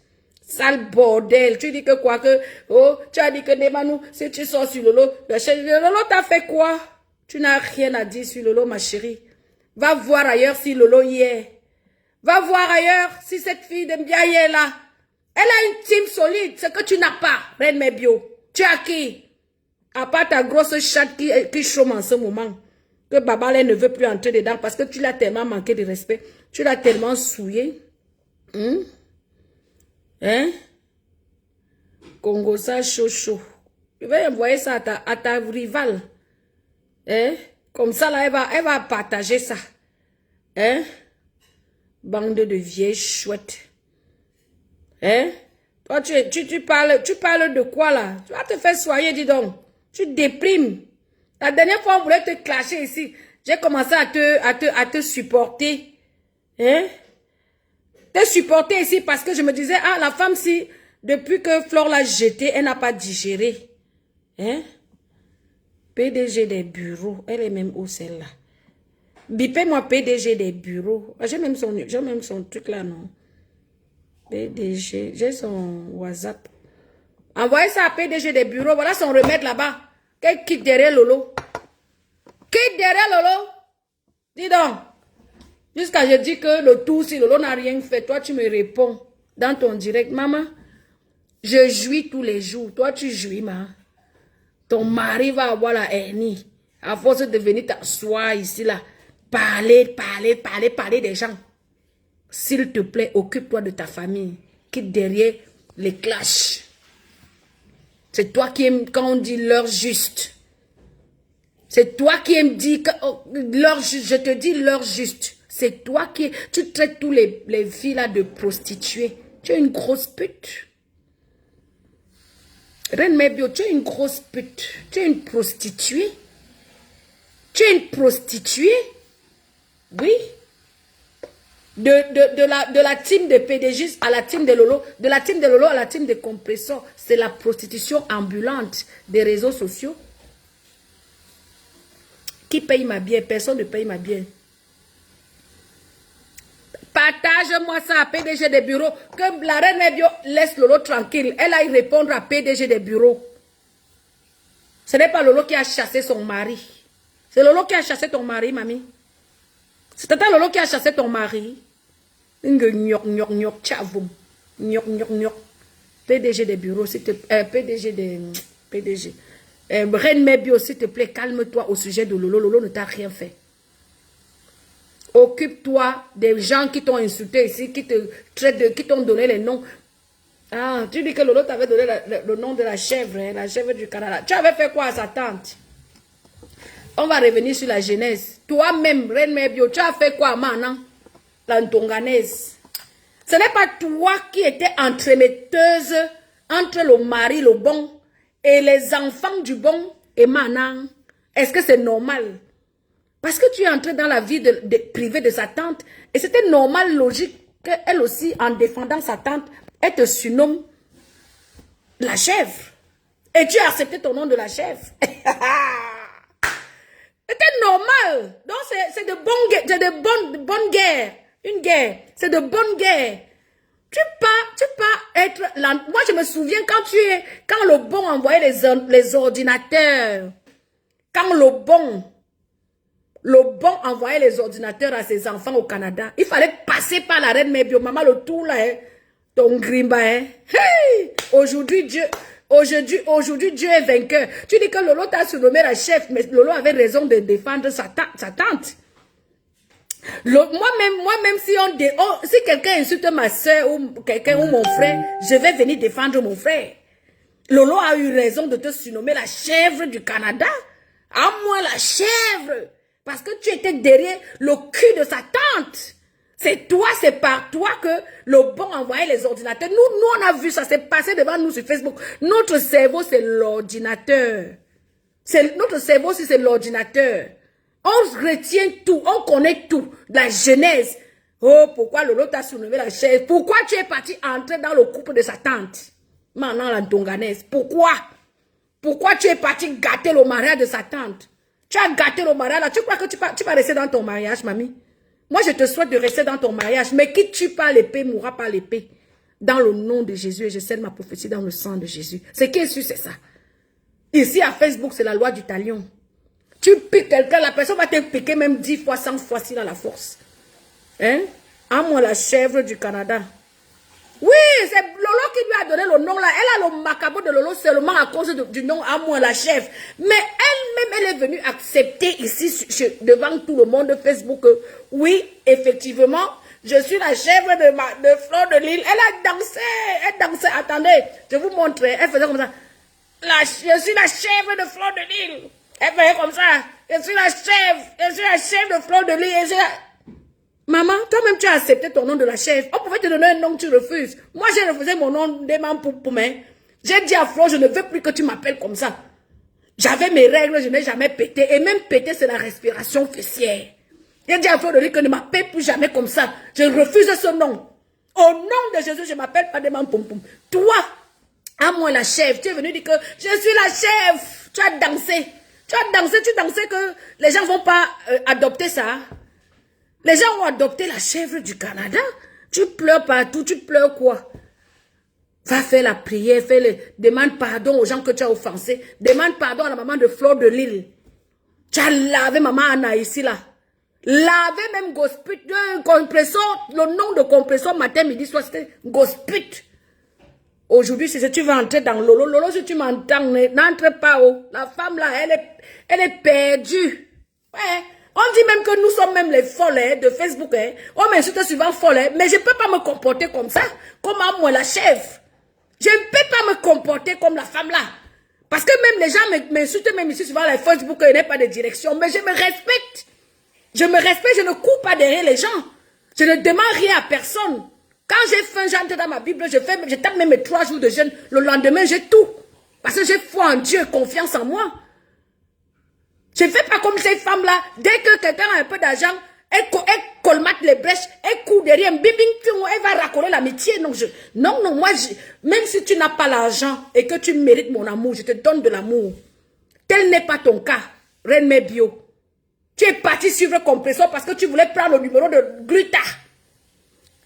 Sale bordel. Tu dis que quoi que... Oh, tu as dit que Nemanou, si tu sors sur Lolo, Lolo t'a fait quoi? Tu n'as rien à dire sur Lolo, ma chérie. Va voir ailleurs si Lolo y est. Va voir ailleurs si cette fille de Mbiaye est là. Elle a une team solide, ce que tu n'as pas, Reine Mebio. Tu as qui? À part ta grosse chatte qui chôme en ce moment. Que Babalé ne veut plus entrer dedans parce que tu l'as tellement manqué de respect. Tu l'as tellement souillé. Hein? Congo ça chaud. Je vais envoyer ça à ta rivale. Hein? Comme ça, là, elle va partager ça. Hein? Bande de vieilles chouettes. Hein? Toi, tu parles de quoi, là? Tu vas te faire soigner, dis donc. Tu déprimes. La dernière fois, on voulait te clasher ici. J'ai commencé à te supporter. Hein? Te supporter ici parce que je me disais, ah, la femme, si, depuis que Flore l'a jetée, elle n'a pas digéré. Hein? PDG des bureaux. Elle est même où, celle-là? Bipez-moi PDG des bureaux. J'ai même son truc là, non? PDG. J'ai son WhatsApp. Envoyez ça à PDG des bureaux. Voilà son remède là-bas. Qu'elle quitte derrière Lolo. Quitte derrière Lolo. Dis donc. Jusqu'à je dis que le tout, si Lolo n'a rien fait, toi tu me réponds dans ton direct. Maman, je jouis tous les jours. Toi tu jouis, maman. Ton mari va avoir la hernie. À force de venir t'asseoir ici, là. Parler des gens. S'il te plaît, occupe-toi de ta famille. Quitte derrière les clashs. C'est toi qui aimes quand on dit l'heure juste. C'est toi qui me dis que je te dis l'heure juste. C'est toi qui... Tu traites tous les filles là de prostituées. Tu es une grosse pute. Reine Mebio, tu es une grosse pute. Tu es une prostituée. Tu es une prostituée. Oui. De la team de PDG à la team de Lolo. De la team de Lolo à la team de Compressor. C'est la prostitution ambulante des réseaux sociaux. Qui paye ma bière? Personne ne paye ma bière. Partage-moi ça à PDG des bureaux. Que la reine Mebio laisse Lolo tranquille. Elle aille répondre à PDG des bureaux. Ce n'est pas Lolo qui a chassé son mari. C'est Lolo qui a chassé ton mari, mamie. C'est tata Lolo qui a chassé ton mari. PDG des bureaux, s'il te plaît. PDG des... PDG. Reine Mebio, s'il te plaît, calme-toi au sujet de Lolo. Lolo ne t'a rien fait. Occupe-toi des gens qui t'ont insulté ici, qui te traitent de, qui t'ont donné les noms. Ah, tu dis que Lolo t'avait donné le nom de la chèvre, hein, la chèvre du Canada. Tu avais fait quoi à sa tante? On va revenir sur la genèse. Toi-même, Reine Mebio, tu as fait quoi maintenant? La Ntonganaise. Ce n'est pas toi qui étais entremetteuse entre le mari, le bon, et les enfants du bon et maintenant. Est-ce que c'est normal? Parce que tu es entré dans la vie privée de sa tante. Et c'était normal, logique, qu'elle aussi, en défendant sa tante, elle te surnomme la chèvre. Et tu as accepté ton nom de la chèvre. C'était normal. Donc, c'est de bonnes guerres. Une guerre. C'est de bonnes guerres. Tu peux être... Moi, je me souviens quand le bon envoyait les ordinateurs. Quand le bon envoyait les ordinateurs à ses enfants au Canada. Il fallait passer par la reine Mebio. Maman, le tout là, hein, ton grimba. Hein. Hey! Aujourd'hui, Dieu est vainqueur. Tu dis que Lolo t'a surnommé la chef, mais Lolo avait raison de défendre sa tante. Moi-même, si quelqu'un insulte ma soeur ou quelqu'un ou mon frère, je vais venir défendre mon frère. Lolo a eu raison de te surnommer la chèvre du Canada. À moi, la chèvre. Parce que tu étais derrière le cul de sa tante. C'est par toi que le bon envoyait les ordinateurs. Nous, on a vu ça, c'est passé devant nous sur Facebook. Notre cerveau, c'est l'ordinateur. Notre cerveau aussi, c'est l'ordinateur. On retient tout, on connaît tout. La genèse. Oh, pourquoi Lolo t'a surnommé la chèvre? Pourquoi tu es parti entrer dans le couple de sa tante? Maintenant, la Ntonganaise. Pourquoi tu es parti gâter le mariage de sa tante? Tu as gâté le mariage là. Tu crois que tu vas rester dans ton mariage, mamie? Moi, je te souhaite de rester dans ton mariage. Mais qui tue par l'épée mourra par l'épée. Dans le nom de Jésus. Et je scelle ma prophétie dans le sang de Jésus. C'est qui est sûr, c'est ça. Ici, à Facebook, c'est la loi du talion. Tu piques quelqu'un, la personne va te piquer même 10 fois, 100 fois si dans la force. Hein? À moi, la chèvre du Canada. Oui, c'est Lolo qui lui a donné le nom là. Elle a le macabre de Lolo seulement à cause du nom à moi, la chèvre. Mais elle-même, elle est venue accepter ici, devant tout le monde de Facebook, que oui, effectivement, je suis la chèvre de Fleur de Lille. Elle a dansé, attendez, je vous montre, elle faisait comme ça. Je suis la chèvre de Fleur de Lille. Elle faisait comme ça. Je suis la chèvre de Fleur de Lille. Maman, toi-même, tu as accepté ton nom de la chèvre. On pouvait te donner un nom, tu refuses. Moi, j'ai refusé mon nom des Mampoupoumen. J'ai dit à Flo, je ne veux plus que tu m'appelles comme ça. J'avais mes règles, je n'ai jamais pété. Et même péter, c'est la respiration fessière. J'ai dit à Flo de lui que ne m'appelle plus jamais comme ça. Je refuse ce nom. Au nom de Jésus, je ne m'appelle pas des Mampoupoumen. Toi, à moi la chèvre, tu es venu dire que je suis la chèvre. Tu as dansé. Tu dansais que les gens ne vont pas adopter ça. Les gens ont adopté la chèvre du Canada. Tu pleures partout, tu pleures quoi? Va faire la prière, demande pardon aux gens que tu as offensés. Demande pardon à la maman de Fleur de Lille. Tu as lavé maman Anna ici là. Lavé même Gosput, compresseur, le nom de compresseur matin, midi, soir, c'était Gosput. Aujourd'hui, si tu vas entrer dans Lolo, Lolo, si tu m'entends, n'entre pas haut. La femme là, elle est perdue. Ouais. On dit même que nous sommes même les folles hein, de Facebook. Hein. On m'insulte souvent folle, hein, mais je ne peux pas me comporter comme ça, comme à moi la chèvre. Je ne peux pas me comporter comme la femme là. Parce que même les gens m'insultent même ici sur les Facebook, il n'y a pas de direction. Mais je me respecte. Je me respecte, je ne cours pas derrière les gens. Je ne demande rien à personne. Quand j'ai faim, j'entre dans ma Bible, je tape même mes 3 jours de jeûne. Le lendemain, j'ai tout. Parce que j'ai foi en Dieu, confiance en moi. Je ne fais pas comme ces femmes-là. Dès que quelqu'un a un peu d'argent, elle colmate les brèches, elle court derrière, bim, elle va racoler l'amitié. Non, moi, même si tu n'as pas l'argent et que tu mérites mon amour, je te donne de l'amour. Tel n'est pas ton cas, Reine Mère Bio. Tu es parti suivre Compressor parce que tu voulais prendre le numéro de Gluta.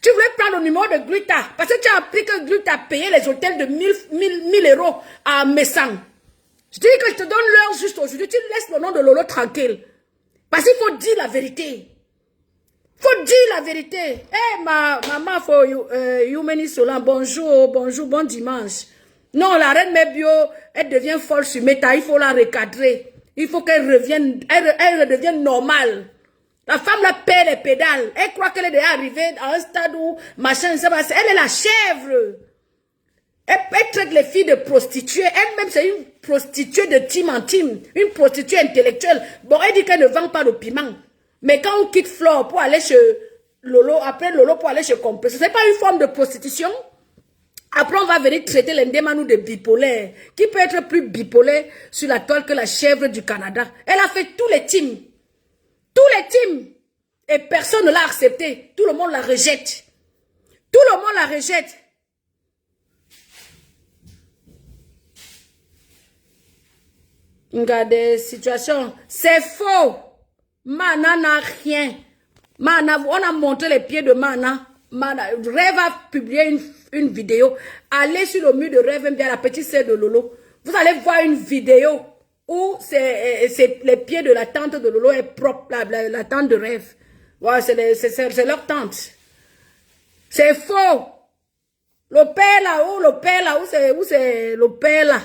Tu voulais prendre le numéro de Gluta parce que tu as appris que Gluta payait les hôtels de 1000 euros à Messang. Je dis que je te donne l'heure juste aujourd'hui. Tu laisses le nom de Lolo tranquille. Parce qu'il faut dire la vérité. Faut dire la vérité. Eh, maman, Youmeni Solan, bonjour, bon dimanche. Non, la Reine Mère Bio, elle devient folle sur Meta, il faut la recadrer. Il faut qu'elle revienne, elle redevienne normale. La femme la perd les pédales. Elle croit qu'elle est déjà arrivée à un stade où, machin, elle est la chèvre. Elle traite les filles de prostituées. Elle-même, c'est une prostituée de team en team. Une prostituée intellectuelle. Bon, elle dit qu'elle ne vend pas de piment. Mais quand on quitte Flore pour aller chez Lolo, après Lolo pour aller chez Compressor, ce n'est pas une forme de prostitution. Après, on va venir traiter l'Indémanou de bipolaire. Qui peut être plus bipolaire sur la toile que la chèvre du Canada? Elle a fait tous les teams. Tous les teams. Et personne ne l'a accepté. Tout le monde la rejette. Tout le monde la rejette. Regardez, situation. C'est faux. Mana n'a rien. Mana, on a montré les pieds de Mana. Rêve a publié une vidéo. Allez sur le mur de Rêve, bien la petite sœur de Lolo. Vous allez voir une vidéo où c'est les pieds de la tante de Lolo est propre, la tante de Rêve. Ouais, c'est leur tante. C'est faux. Le père là, où c'est le père là.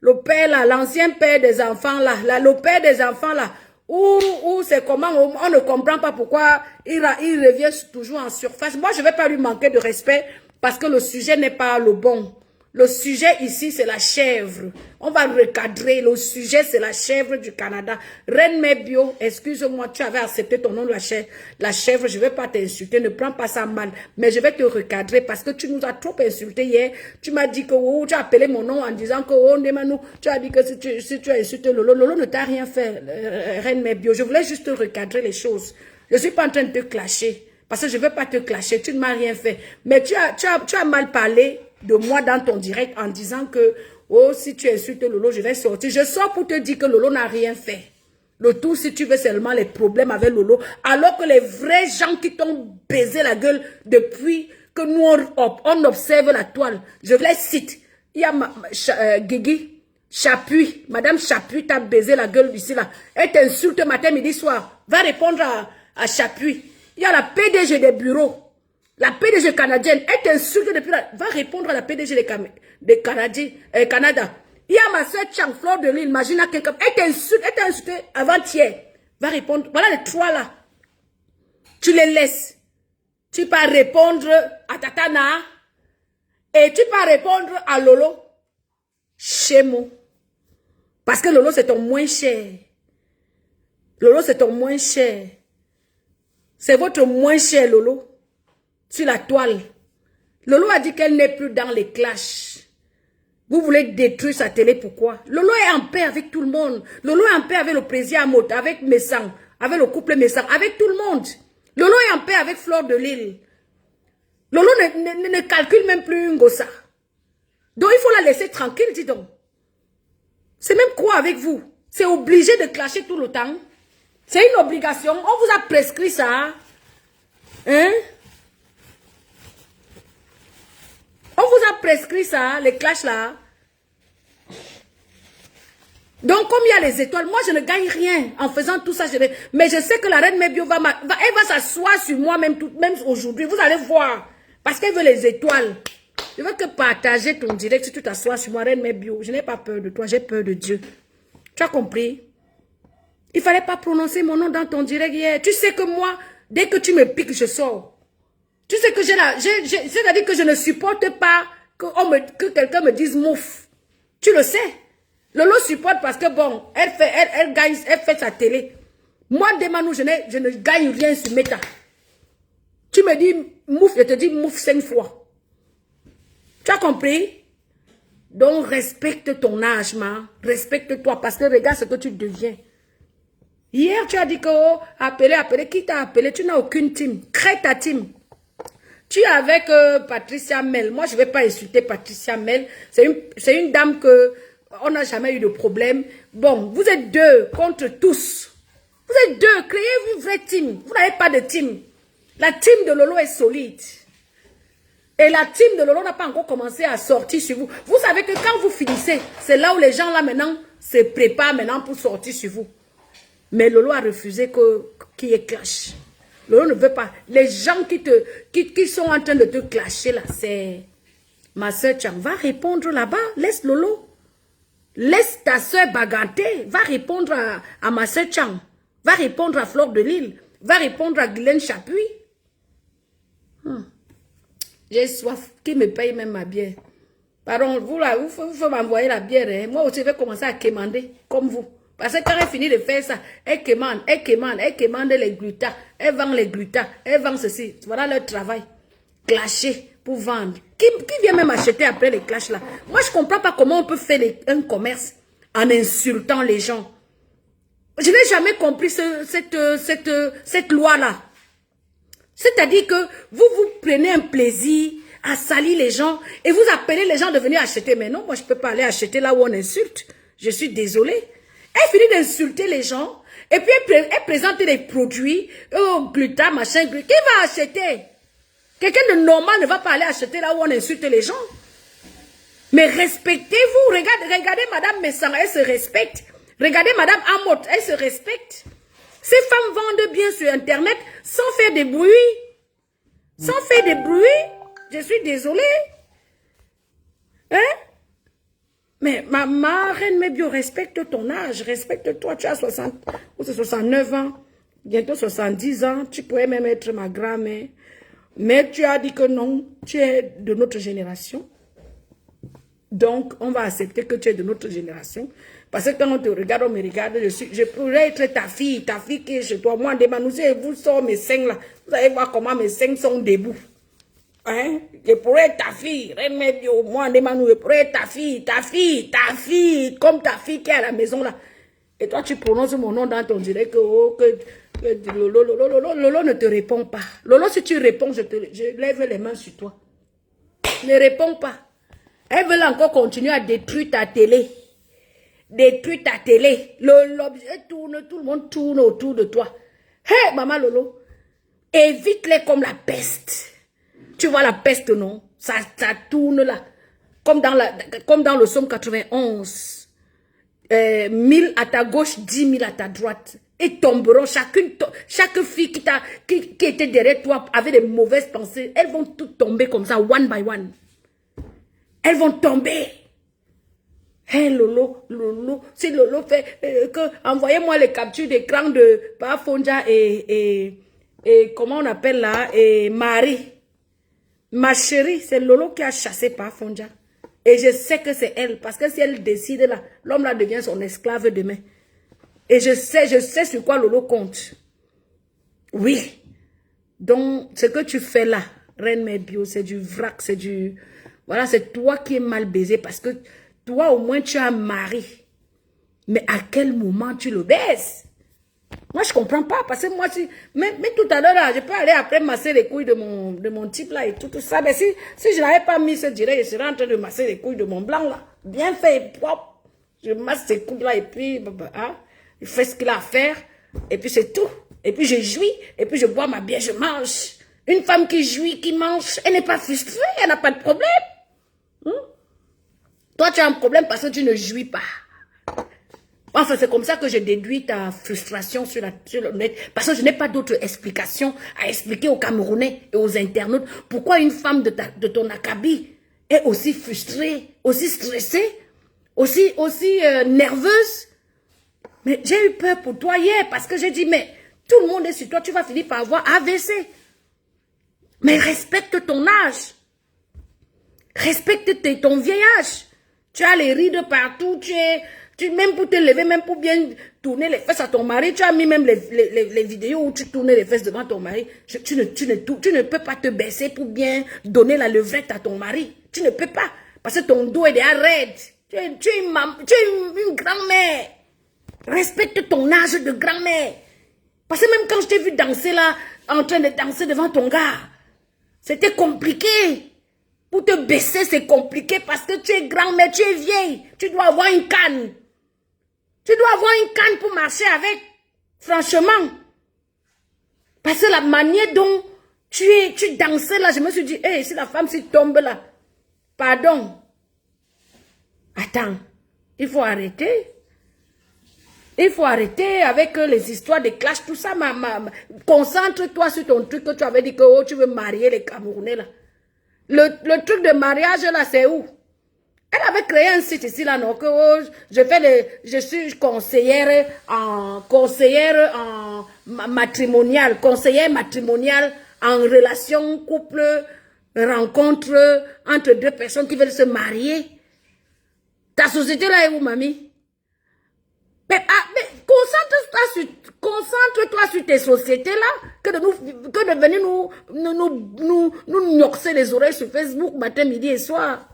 Le père là, l'ancien père des enfants là. Le père des enfants là. Ou c'est comment, on ne comprend pas pourquoi il revient toujours en surface. Moi, je ne vais pas lui manquer de respect parce que le sujet n'est pas le bon. Le sujet ici, c'est la chèvre. On va recadrer. Le sujet, c'est la chèvre du Canada. Reine Mère Bio, excuse-moi, tu avais accepté ton nom de la chèvre. Je ne vais pas t'insulter, ne prends pas ça mal. Mais je vais te recadrer parce que tu nous as trop insulté hier. Tu m'as dit que tu as appelé mon nom en disant que tu as dit que si tu as insulté Lolo, Lolo ne t'a rien fait, Reine Mère Bio. Je voulais juste te recadrer les choses. Je ne suis pas en train de te clasher. Parce que je ne veux pas te clasher, tu ne m'as rien fait. Mais tu as mal parlé de moi dans ton direct en disant que, oh, si tu insultes Lolo, je vais sortir. Je sors pour te dire que Lolo n'a rien fait. Le tout, si tu veux seulement les problèmes avec Lolo, alors que les vrais gens qui t'ont baisé la gueule depuis que nous, on observe la toile. Je les cite. Il y a Guigui, Chapuis, Madame Chapuis t'a baisé la gueule ici, là. Elle t'insulte matin, midi, soir. Va répondre à Chapuis. Il y a la PDG des bureaux. La PDG canadienne, elle t'insulte depuis là. Va répondre à la PDG des Canada. Il y a ma soeur Chang, Flore de l'île, imagine quelqu'un. Elle t'a insulté avant-hier. Va répondre. Voilà les 3 là. Tu les laisses. Tu peux répondre à Tatana. Et tu peux répondre à Lolo. Chez moi. Parce que Lolo, c'est ton moins cher. Lolo, c'est ton moins cher. C'est votre moins cher, Lolo. Sur la toile. Lolo a dit qu'elle n'est plus dans les clashs. Vous voulez détruire sa télé, pourquoi? Lolo est en paix avec tout le monde. Lolo est en paix avec le président Amot, avec Messang, avec le couple Messang, avec tout le monde. Lolo est en paix avec Flore de l'île. Lolo ne calcule même plus Ngossa. Donc il faut la laisser tranquille, dis donc. C'est même quoi avec vous? C'est obligé de clasher tout le temps. C'est une obligation. On vous a prescrit ça. Hein? On vous a prescrit ça, les clashs là. Donc, comme il y a les étoiles, moi, je ne gagne rien en faisant tout ça. Mais je sais que la Reine Mère Bio elle va s'asseoir sur moi, même aujourd'hui. Vous allez voir. Parce qu'elle veut les étoiles. Je veux que partager ton direct si tu t'assois sur moi, Reine Mère Bio. Je n'ai pas peur de toi, j'ai peur de Dieu. Tu as compris? Il ne fallait pas prononcer mon nom dans ton direct hier. Tu sais que moi, dès que tu me piques, je sors. Tu sais que c'est-à-dire que je ne supporte pas que quelqu'un me dise mouf. Tu le sais. Lolo supporte parce que bon, elle gagne, elle fait sa télé. Moi, Demanou, je ne gagne rien sur Meta. Tu me dis mouf, je te dis mouf 5 fois. Tu as compris? Donc, respecte ton âge, respecte-toi, parce que regarde ce que tu deviens. Hier, tu as dit que, oh, appelez, qui t'a appelé? Tu n'as aucune team. Crée ta team. Tu es avec Patricia Mel. Moi, je ne vais pas insulter Patricia Mel. C'est une dame que on n'a jamais eu de problème. Bon, vous êtes deux contre tous. Vous êtes deux. Créez une vraie team. Vous n'avez pas de team. La team de Lolo est solide. Et la team de Lolo n'a pas encore commencé à sortir sur vous. Vous savez que quand vous finissez, c'est là où les gens là maintenant se préparent maintenant pour sortir sur vous. Mais Lolo a refusé qu'il y ait clash. Lolo ne veut pas. Les gens qui sont en train de te clasher là, c'est ma soeur Chang. Va répondre là-bas. Laisse Lolo. Laisse ta soeur Baganté. Va répondre à ma soeur Chang. Va répondre à Fleur de Lille. Va répondre à Guylaine Chapuis. J'ai soif. Qui me paye même ma bière? Pardon, vous là, vous faut m'envoyer la bière. Hein? Moi aussi, je vais commencer à quémander comme vous. Parce que quand elle finit de faire ça, elle quémande les glutas. Elle vend les glutas. Elle vend ceci. Voilà leur travail. Clasher pour vendre. Qui vient même acheter après les clashs là? Moi, je ne comprends pas comment on peut faire un commerce en insultant les gens. Je n'ai jamais compris cette loi-là. C'est-à-dire que vous prenez un plaisir à salir les gens et vous appelez les gens de venir acheter. Mais non, moi, je ne peux pas aller acheter là où on insulte. Je suis désolée. Elle finit d'insulter les gens et puis elle présente des produits, gluta, machin, qui va acheter? Quelqu'un de normal ne va pas aller acheter là où on insulte les gens. Mais respectez-vous. Regardez Madame Messang, elle se respecte. Regardez Madame Amot, elle se respecte. Ces femmes vendent bien sur Internet sans faire de bruit. Sans faire de bruit. Je suis désolée. Hein? Mais ma reine Mébio, respecte ton âge. Respecte-toi. Tu as 60 ou 69 ans. Bientôt 70 ans. Tu pourrais même être ma grand-mère. Mais tu as dit que non. Tu es de notre génération. Donc, on va accepter que tu es de notre génération. Parce que quand on te regarde, on me regarde, je pourrais être ta fille qui est chez toi. Moi, Demanou-Zé, vous sort mes seins là. Vous allez voir comment mes seins sont debout. Hein? Je pourrais être ta fille. Moi, Demanou, je pourrais être ta fille, comme ta fille qui est à la maison là. Et toi, tu prononces mon nom dans ton direct que Lolo ne te répond pas. Lolo, si tu réponds, je lève les mains sur toi. Ne réponds pas. Elle veut encore continuer à détruire ta télé. Détruire ta télé. L'objet tourne, tout le monde tourne autour de toi. Hé, maman Lolo, évite-les comme la peste. Tu vois la peste, non? Ça tourne là. Comme dans le psaume 91. 1000 à ta gauche, 10 000 à ta droite. Et tomberont chaque fille qui était derrière toi avait des mauvaises pensées. Elles vont toutes tomber comme ça, one by one. Elles vont tomber. Hey Lolo, si Lolo fait envoyez-moi les captures d'écran de Bafonja et comment on appelle là, et Marie. Ma chérie, c'est Lolo qui a chassé Bafonja. Et je sais que c'est elle, parce que si elle décide là, l'homme là devient son esclave demain. Et je sais sur quoi Lolo compte. Oui. Donc, ce que tu fais là, Reine Mébio, c'est du vrac, c'est du... Voilà, c'est toi qui es mal baisé parce que toi, au moins, tu as un mari. Mais à quel moment tu le baises? Moi, je ne comprends pas. Parce que moi, mais tout à l'heure, là, je peux aller après masser les couilles de mon type là et tout ça. Mais si je n'avais pas mis ce direct, je serais en train de masser les couilles de mon blanc là. Bien fait et propre. Je masse ces couilles là et puis, hein, il fait ce qu'il a à faire. Et puis, c'est tout. Et puis, je jouis. Et puis, je bois ma bière, je mange. Une femme qui jouit, qui mange, elle n'est pas frustrée, elle n'a pas de problème. Toi, tu as un problème parce que tu ne jouis pas. Enfin, c'est comme ça que je déduis ta frustration sur le net. Parce que je n'ai pas d'autre explication à expliquer aux Camerounais et aux internautes. Pourquoi une femme de ton acabit est aussi frustrée, aussi stressée, aussi nerveuse. Mais j'ai eu peur pour toi hier parce que j'ai dit, mais tout le monde est sur toi, tu vas finir par avoir AVC. Mais respecte ton âge. Respecte ton vieil âge. Tu as les rides partout, même pour te lever, même pour bien tourner les fesses à ton mari, tu as mis même les vidéos où tu tournais les fesses devant ton mari. Tu ne peux pas te baisser pour bien donner la levrette à ton mari. Tu ne peux pas. Parce que ton dos est déjà raide. Tu es une grand-mère. Respecte ton âge de grand-mère. Parce que même quand je t'ai vu danser là, en train de danser devant ton gars, c'était compliqué. Pour te baisser, c'est compliqué parce que tu es grand-mère, tu es vieille. Tu dois avoir une canne. Tu dois avoir une canne pour marcher avec. Franchement. Parce que la manière dont tu dansais là, je me suis dit, hey, si la femme s'y tombe là, pardon. Attends, il faut arrêter. Il faut arrêter avec les histoires de clash, tout ça. Concentre-toi sur ton truc que tu avais dit que oh, tu veux marier les Camerounais là. Le truc de mariage là, c'est où? Elle avait créé un site ici là, non? Que oh, je suis conseillère en matrimoniale, conseillère matrimoniale en relation, couple, rencontre entre deux personnes qui veulent se marier. Ta société là est où, mamie? Mais concentre-toi sur tes sociétés là, que de venir nous gnoxer les oreilles sur Facebook matin, midi et soir.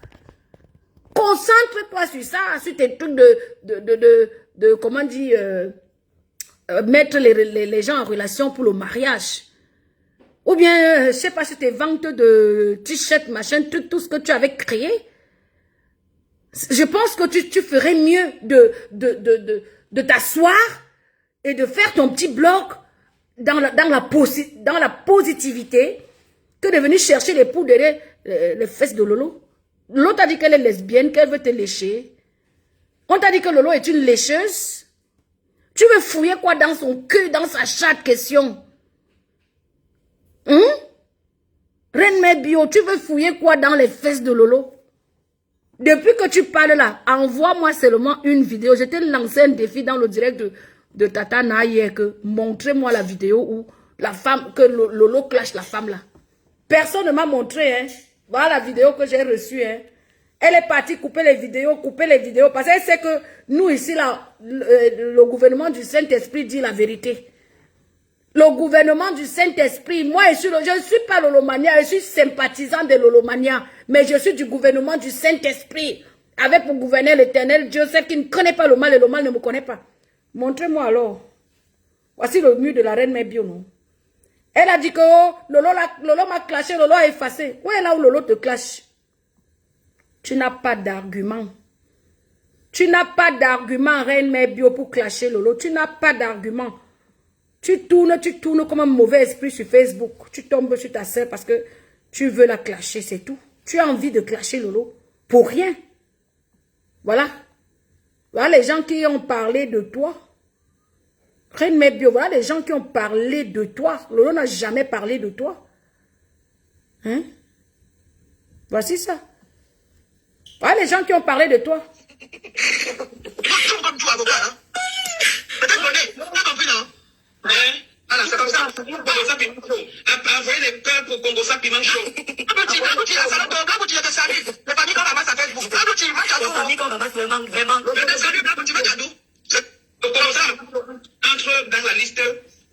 Concentre-toi sur ça, sur tes trucs de comment dire, mettre les gens en relation pour le mariage. Ou bien, je sais pas, sur tes ventes de t-shirts, machin, tout ce que tu avais créé. Je pense que tu ferais mieux de t'asseoir et de faire ton petit blog dans la positivité que de venir chercher les poux derrière les fesses de Lolo. Lolo t'a dit qu'elle est lesbienne, qu'elle veut te lécher. On t'a dit que Lolo est une lécheuse. Tu veux fouiller quoi dans son cul, dans sa chatte, question? Reine Mère Bio, tu veux fouiller quoi dans les fesses de Lolo? Depuis que tu parles là, envoie-moi seulement une vidéo. Je t'ai lancé un défi dans le direct de Tata Na hier que montrez-moi la vidéo où la femme, que Lolo clash la femme là. Personne ne m'a montré, hein. Voilà la vidéo que j'ai reçue, hein. Elle est partie couper les vidéos, parce qu'elle sait que nous ici là, le gouvernement du Saint-Esprit dit la vérité. Le gouvernement du Saint-Esprit, moi je ne suis pas Lolomania, je suis sympathisant de Lolomania, mais je suis du gouvernement du Saint-Esprit, avec pour gouverner l'éternel Dieu, celle qui ne connaît pas le mal et le mal ne me connaît pas. Montrez-moi alors. Voici le mur de la Reine Mère Bio, non? Elle a dit que oh, Lolo m'a clashé, Lolo a effacé. Où est là où Lolo te clash? Tu n'as pas d'argument. Tu n'as pas d'argument, Reine Mère Bio, pour clasher Lolo. Tu n'as pas d'argument. Tu tournes comme un mauvais esprit sur Facebook. Tu tombes sur ta soeur parce que tu veux la clasher, c'est tout. Tu as envie de clasher Lolo pour rien. Voilà. Voilà les gens qui ont parlé de toi. Reine Mère Bio, voilà les gens qui ont parlé de toi. Lolo n'a jamais parlé de toi. Hein? Voici ça. Voilà les gens qui ont parlé de toi. Comme toi, avocat, hein? Peut-être qu'on est, t'as compris, non? Voilà, c'est comme ça. Congosa Piment Show. Envoyez les cœurs pour Congosa Piment Show. Les familles qu'on ramasse à Facebook. Les familles qu'on ramasse vraiment. Les saluts, tu vas dire d'où? Congosa entre dans la liste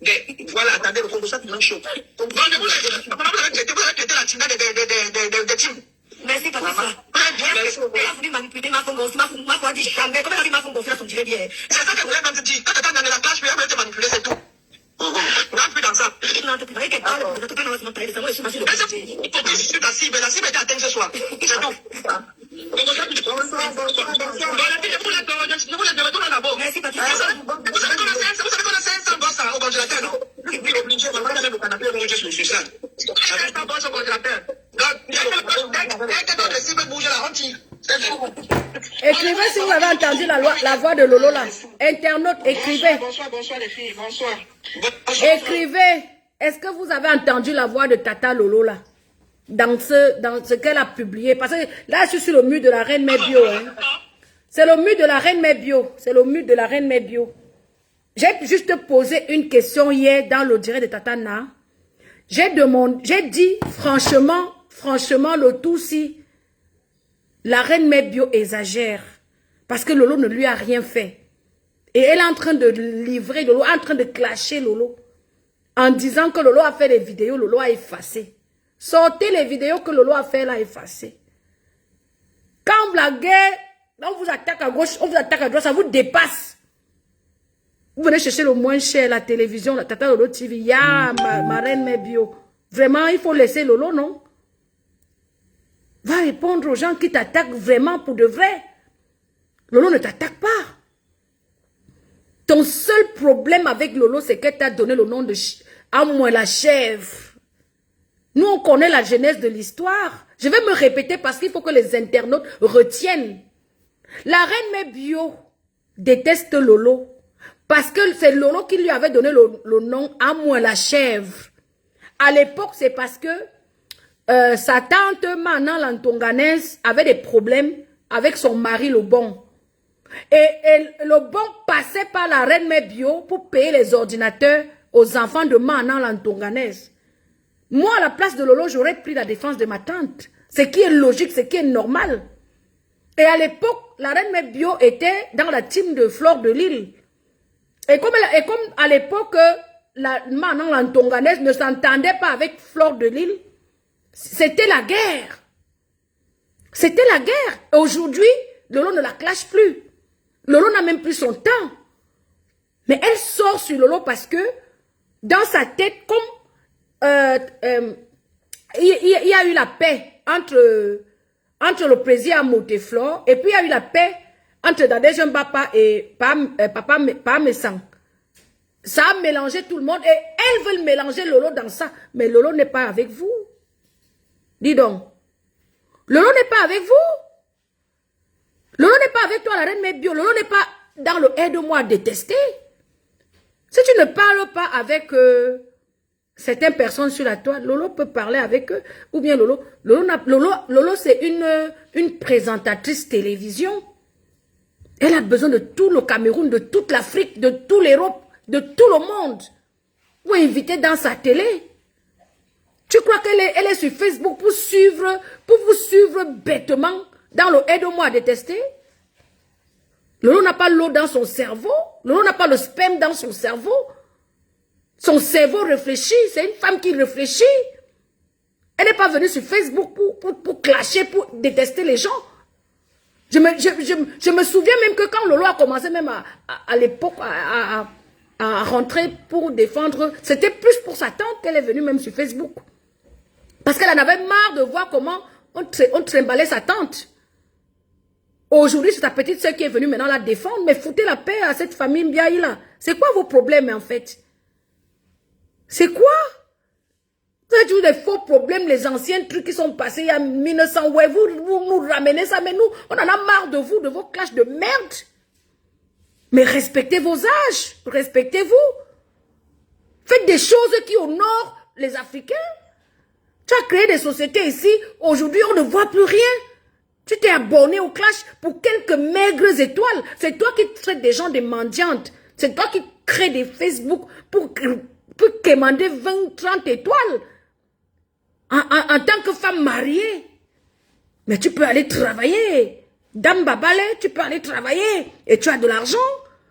des. Voilà, attendez, le Congosa Piment Show. Vous avez traité la Tina des teams. Merci, papa. Elle a voulu manipuler ma Congo, ma foi dit jamais. Comment elle a dit ma Congo, ça fonctionnait bien. C'est ça qu'elle voulait même te dire. Quand tu es dans la classe, tu peux te manipuler, c'est tout. On rentre plus dans ça. Non, tu peux qu'elle parle. Tu peux pas parler de ça. Moi, je suis massif. Il faut que je suis ta cible. La cible était atteinte ce soir. C'est tout. Merci, papa. Vous savez qu'on a 500 bosses au congélateur, non? Il est obligé, on va mettre le canapé au congélateur sur le suicide. 500 bosses au congélateur. Écrivez si vous avez entendu la voix de Lolo là. Internaute, écrivez. Bonsoir les filles, bonsoir. Écrivez. Est-ce que vous avez entendu la voix de Tata Lolo là? Dans ce qu'elle a publié. Parce que là, je suis sur le mur de la Reine Mère Bio. Hein. C'est le mur de la Reine Mère Bio. C'est le mur de la Reine Mère Bio. J'ai juste posé une question hier dans le direct de Tata Na. J'ai dit franchement, le tout si la reine Mère Bio exagère. Parce que Lolo ne lui a rien fait. Et elle est en train de livrer Lolo, en train de clasher Lolo. En disant que Lolo a fait des vidéos, Lolo a effacé. Sortez les vidéos que Lolo a fait, elle a effacé. Quand la guerre, on vous attaque à gauche, on vous attaque à droite, ça vous dépasse. Vous venez chercher le moins cher, la télévision, la Tata Lolo TV, ma reine Mère Bio. Vraiment, il faut laisser Lolo, non? Va répondre aux gens qui t'attaquent vraiment pour de vrai. Lolo ne t'attaque pas. Ton seul problème avec Lolo, c'est qu'elle t'a donné le nom de à moi la chèvre. Nous, on connaît la genèse de l'histoire. Je vais me répéter parce qu'il faut que les internautes retiennent. La reine Mère Bio déteste Lolo parce que c'est Lolo qui lui avait donné le nom à moi la chèvre. À l'époque, c'est parce que sa tante Manan Lantonganaise avait des problèmes avec son mari le bon. Et le bon passait par la reine Mère Bio pour payer les ordinateurs aux enfants de Manan Lantonganaise. Moi, à la place de Lolo, j'aurais pris la défense de ma tante. Ce qui est logique, ce qui est normal. Et à l'époque, la reine Mère Bio était dans la team de Fleur de Lille. Et comme à l'époque, la Manan Lantonganaise ne s'entendait pas avec Fleur de Lille, c'était la guerre. C'était la guerre. Et aujourd'hui, Lolo ne la clash plus. Lolo n'a même plus son temps. Mais elle sort sur Lolo parce que dans sa tête, comme il y a eu la paix entre le président Moteflore et puis il y a eu la paix entre Nadège Mbapa et Papa Messang. Ça a mélangé tout le monde et elles veulent mélanger Lolo dans ça. Mais Lolo n'est pas avec vous. Dis donc. Lolo n'est pas avec vous. Lolo n'est pas avec toi, la reine Mère Bio. Lolo n'est pas dans le aide-moi à détester. Si tu ne parles pas avec certaines personnes sur la toile, Lolo peut parler avec eux. Ou bien Lolo c'est une présentatrice télévision. Elle a besoin de tout le Cameroun, de toute l'Afrique, de toute l'Europe, de tout le monde. Vous invitez dans sa télé. Tu crois qu'elle est sur Facebook pour vous suivre bêtement dans le aide-moi à détester? Lolo n'a pas l'eau dans son cerveau. Lolo n'a pas le sperme dans son cerveau. Son cerveau réfléchit. C'est une femme qui réfléchit. Elle n'est pas venue sur Facebook pour clasher, pour détester les gens. Je me souviens même que quand Lolo a commencé même à l'époque à rentrer pour défendre, c'était plus pour sa tante qu'elle est venue même sur Facebook. Parce qu'elle en avait marre de voir comment on trimballait sa tante. Aujourd'hui, c'est ta petite soeur qui est venue maintenant la défendre. Mais foutez la paix à cette famille Mbiaï-là. C'est quoi vos problèmes en fait? C'est quoi? Vous avez toujours des faux problèmes, les anciens trucs qui sont passés il y a 1900. Ouais, vous nous ramenez ça, mais nous, on en a marre de vous, de vos clashs de merde. Mais respectez vos âges. Respectez-vous. Faites des choses qui honorent les Africains. Tu as créé des sociétés ici. Aujourd'hui, on ne voit plus rien. Tu t'es abonné au clash pour quelques maigres étoiles. C'est toi qui traites des gens de mendiantes. C'est toi qui crée des Facebook pour commander 20, 30 étoiles. En tant que femme mariée. Mais tu peux aller travailler. Dame Babale, tu peux aller travailler. Et tu as de l'argent.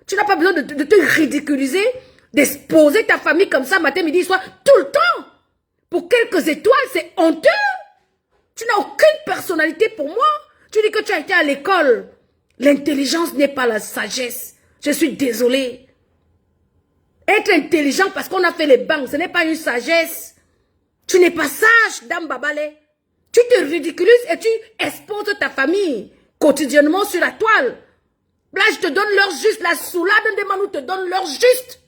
Tu n'as pas besoin de te ridiculiser, d'exposer ta famille comme ça, matin, midi, soir, tout le temps. Pour quelques étoiles, c'est honteux. Tu n'as aucune personnalité pour moi. Tu dis que tu as été à l'école. L'intelligence n'est pas la sagesse. Je suis désolée. Être intelligent parce qu'on a fait les banques, ce n'est pas une sagesse. Tu n'es pas sage, Dame Babale. Tu te ridiculises et tu exposes ta famille quotidiennement sur la toile. Là, je te donne l'heure juste. La soulade de Manou te donne l'heure juste.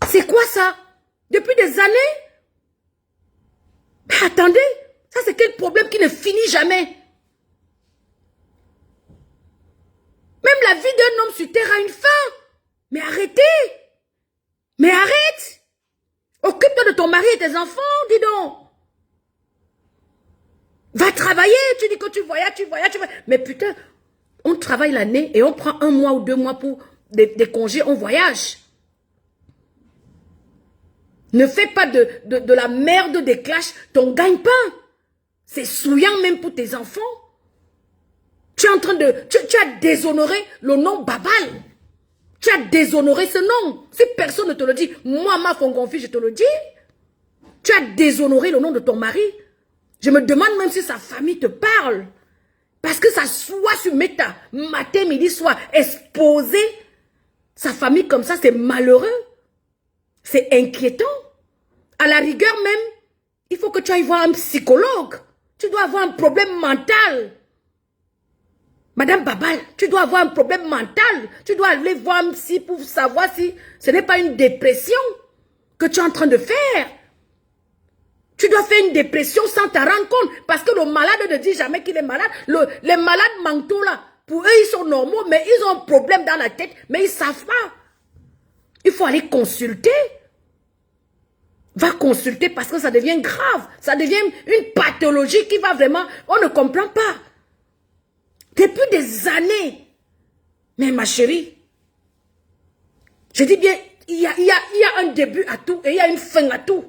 C'est quoi ça? Depuis des années? Mais attendez, ça c'est quel problème qui ne finit jamais? Même la vie d'un homme sur terre a une fin. Mais arrêtez. Mais arrête. Occupe-toi de ton mari et tes enfants, dis donc. Va travailler, tu dis que tu voyages. Mais putain, on travaille l'année et on prend 1 mois ou 2 mois pour des congés, on voyage. Ne fais pas de la merde des clashs ton gagne-pain. C'est souillant même pour tes enfants. Tu es en train de... Tu as déshonoré le nom Babal. Tu as déshonoré ce nom. Si personne ne te le dit, moi, ma Fongonfi, je te le dis. Tu as déshonoré le nom de ton mari. Je me demande même si sa famille te parle. Parce que ça soit sur Meta, matin, midi, soir, exposer sa famille comme ça, c'est malheureux. C'est inquiétant. À la rigueur même, il faut que tu ailles voir un psychologue. Tu dois avoir un problème mental. Madame Babal, tu dois avoir un problème mental. Tu dois aller voir un psy pour savoir si ce n'est pas une dépression que tu es en train de faire. Tu dois faire une dépression sans t'en rendre compte. Parce que le malade ne dit jamais qu'il est malade. Les malades mentaux là, pour eux ils sont normaux, mais ils ont un problème dans la tête, mais ils ne savent pas. Il faut aller consulter. Va consulter parce que ça devient grave. Ça devient une pathologie qui va vraiment... On ne comprend pas. Depuis des années. Mais ma chérie, je dis bien, il y a un début à tout et il y a une fin à tout.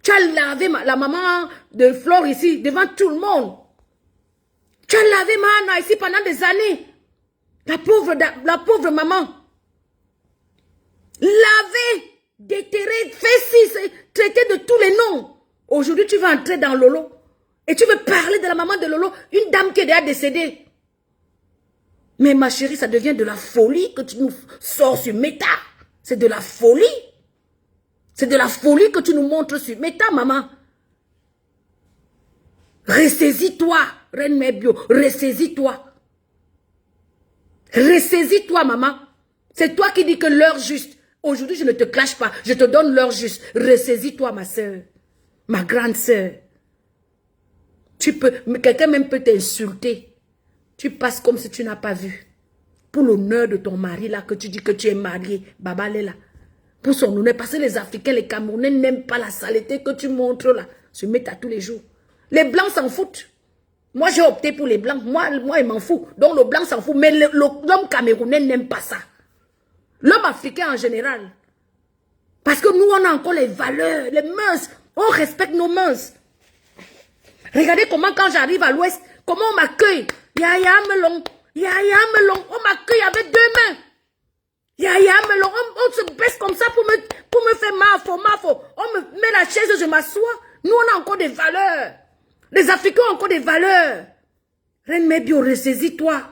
Tu as lavé la maman de Flore ici, devant tout le monde. Tu as lavé Mahana ici pendant des années. La pauvre maman. Lavé, déterré, fait ci, traité de tous les noms. Aujourd'hui, tu vas entrer dans Lolo. Et tu veux parler de la maman de Lolo, une dame qui est déjà décédée. Mais ma chérie, ça devient de la folie que tu nous sors sur Meta. C'est de la folie. C'est de la folie que tu nous montres sur Meta, maman. Ressaisis-toi, Reine Mebio, ressaisis-toi. Ressaisis-toi, maman. C'est toi qui dis que l'heure juste. Aujourd'hui, je ne te clash pas. Je te donne l'heure juste. Ressaisis-toi, ma soeur. Ma grande soeur. Quelqu'un même peut t'insulter. Tu passes comme si tu n'as pas vu. Pour l'honneur de ton mari, là, que tu dis que tu es marié. Baba là. Pour son honneur. Parce que les Africains, les Camerounais n'aiment pas la saleté que tu montres là. Se mettent à tous les jours. Les Blancs s'en foutent. Moi, j'ai opté pour les Blancs. Moi, il m'en fout. Donc, le Blanc s'en fout. Mais l'homme camerounais n'aime pas ça. L'homme africain en général. Parce que nous, on a encore les valeurs, les mœurs. On respecte nos mœurs. Regardez comment quand j'arrive à l'ouest, comment on m'accueille. Yaya Melon, on m'accueille avec 2 mains. Yaya Melon, on se baisse comme ça pour me faire mafo. On me met la chaise, je m'assois. Nous, on a encore des valeurs. Les Africains ont encore des valeurs. Reine Mebio, ressaisis-toi.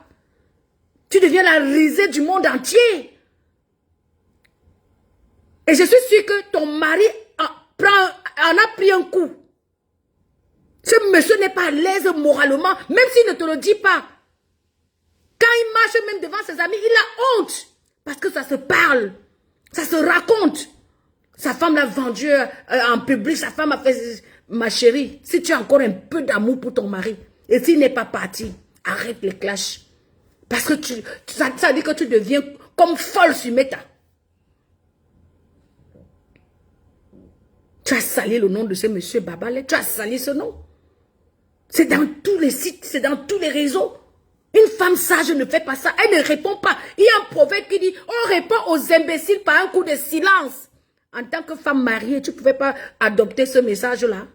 Tu deviens la risée du monde entier. Et je suis sûre que ton mari en a pris un coup. Ce monsieur n'est pas à l'aise moralement, même s'il ne te le dit pas. Quand il marche même devant ses amis, il a honte. Parce que ça se parle, ça se raconte. Sa femme l'a vendu en public, sa femme a fait... Ma chérie, si tu as encore un peu d'amour pour ton mari, et s'il n'est pas parti, arrête les clashs. Parce que ça dit que tu deviens comme folle sur Meta. Tu as sali le nom de ce monsieur Babale, tu as sali ce nom. C'est dans tous les sites, c'est dans tous les réseaux. Une femme sage ne fait pas ça, elle ne répond pas. Il y a un proverbe qui dit, on répond aux imbéciles par un coup de silence. En tant que femme mariée, tu ne pouvais pas adopter ce message-là.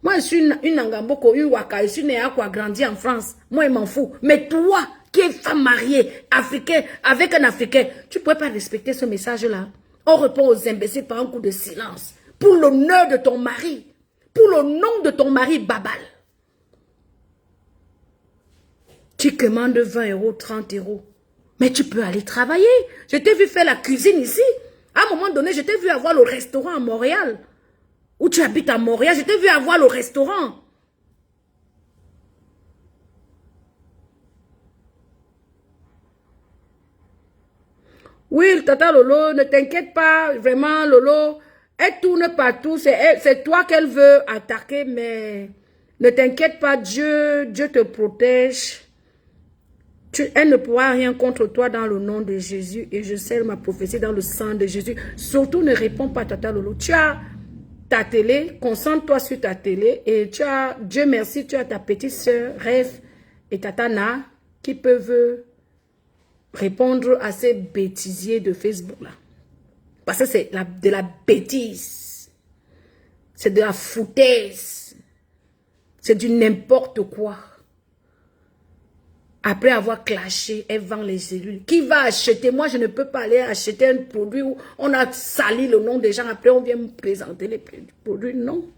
Moi, je suis une Angamboko, une Waka, je suis née à quoi, grandi en France. Moi, je m'en fous. Mais toi, qui es femme mariée, africaine, avec un Africain, tu ne pouvais pas respecter ce message-là. On répond aux imbéciles par un coup de silence. Pour l'honneur de ton mari. Pour le nom de ton mari, Babal. Tu commandes 20 €, 30 €. Mais tu peux aller travailler. Je t'ai vu faire la cuisine ici. À un moment donné, je t'ai vu avoir le restaurant à Montréal. Où tu habites à Montréal, je t'ai vu avoir le restaurant. Oui, Tata Lolo, ne t'inquiète pas. Vraiment, Lolo, elle tourne partout. C'est toi qu'elle veut attaquer, mais ne t'inquiète pas. Dieu te protège. Elle ne pourra rien contre toi dans le nom de Jésus. Et je scelle ma prophétie dans le sang de Jésus. Surtout, ne réponds pas, Tata Lolo. Tu as ta télé, concentre-toi sur ta télé. Et tu as, Dieu merci, tu as ta petite soeur, Rêve, et Tata Na, qui peuvent répondre à ces bêtisiers de Facebook là. Parce que c'est de la bêtise. C'est de la foutaise. C'est du n'importe quoi. Après avoir clashé, elle vend les cellules. Qui va acheter? Moi, je ne peux pas aller acheter un produit où on a sali le nom des gens. Après, on vient me présenter les produits. Non.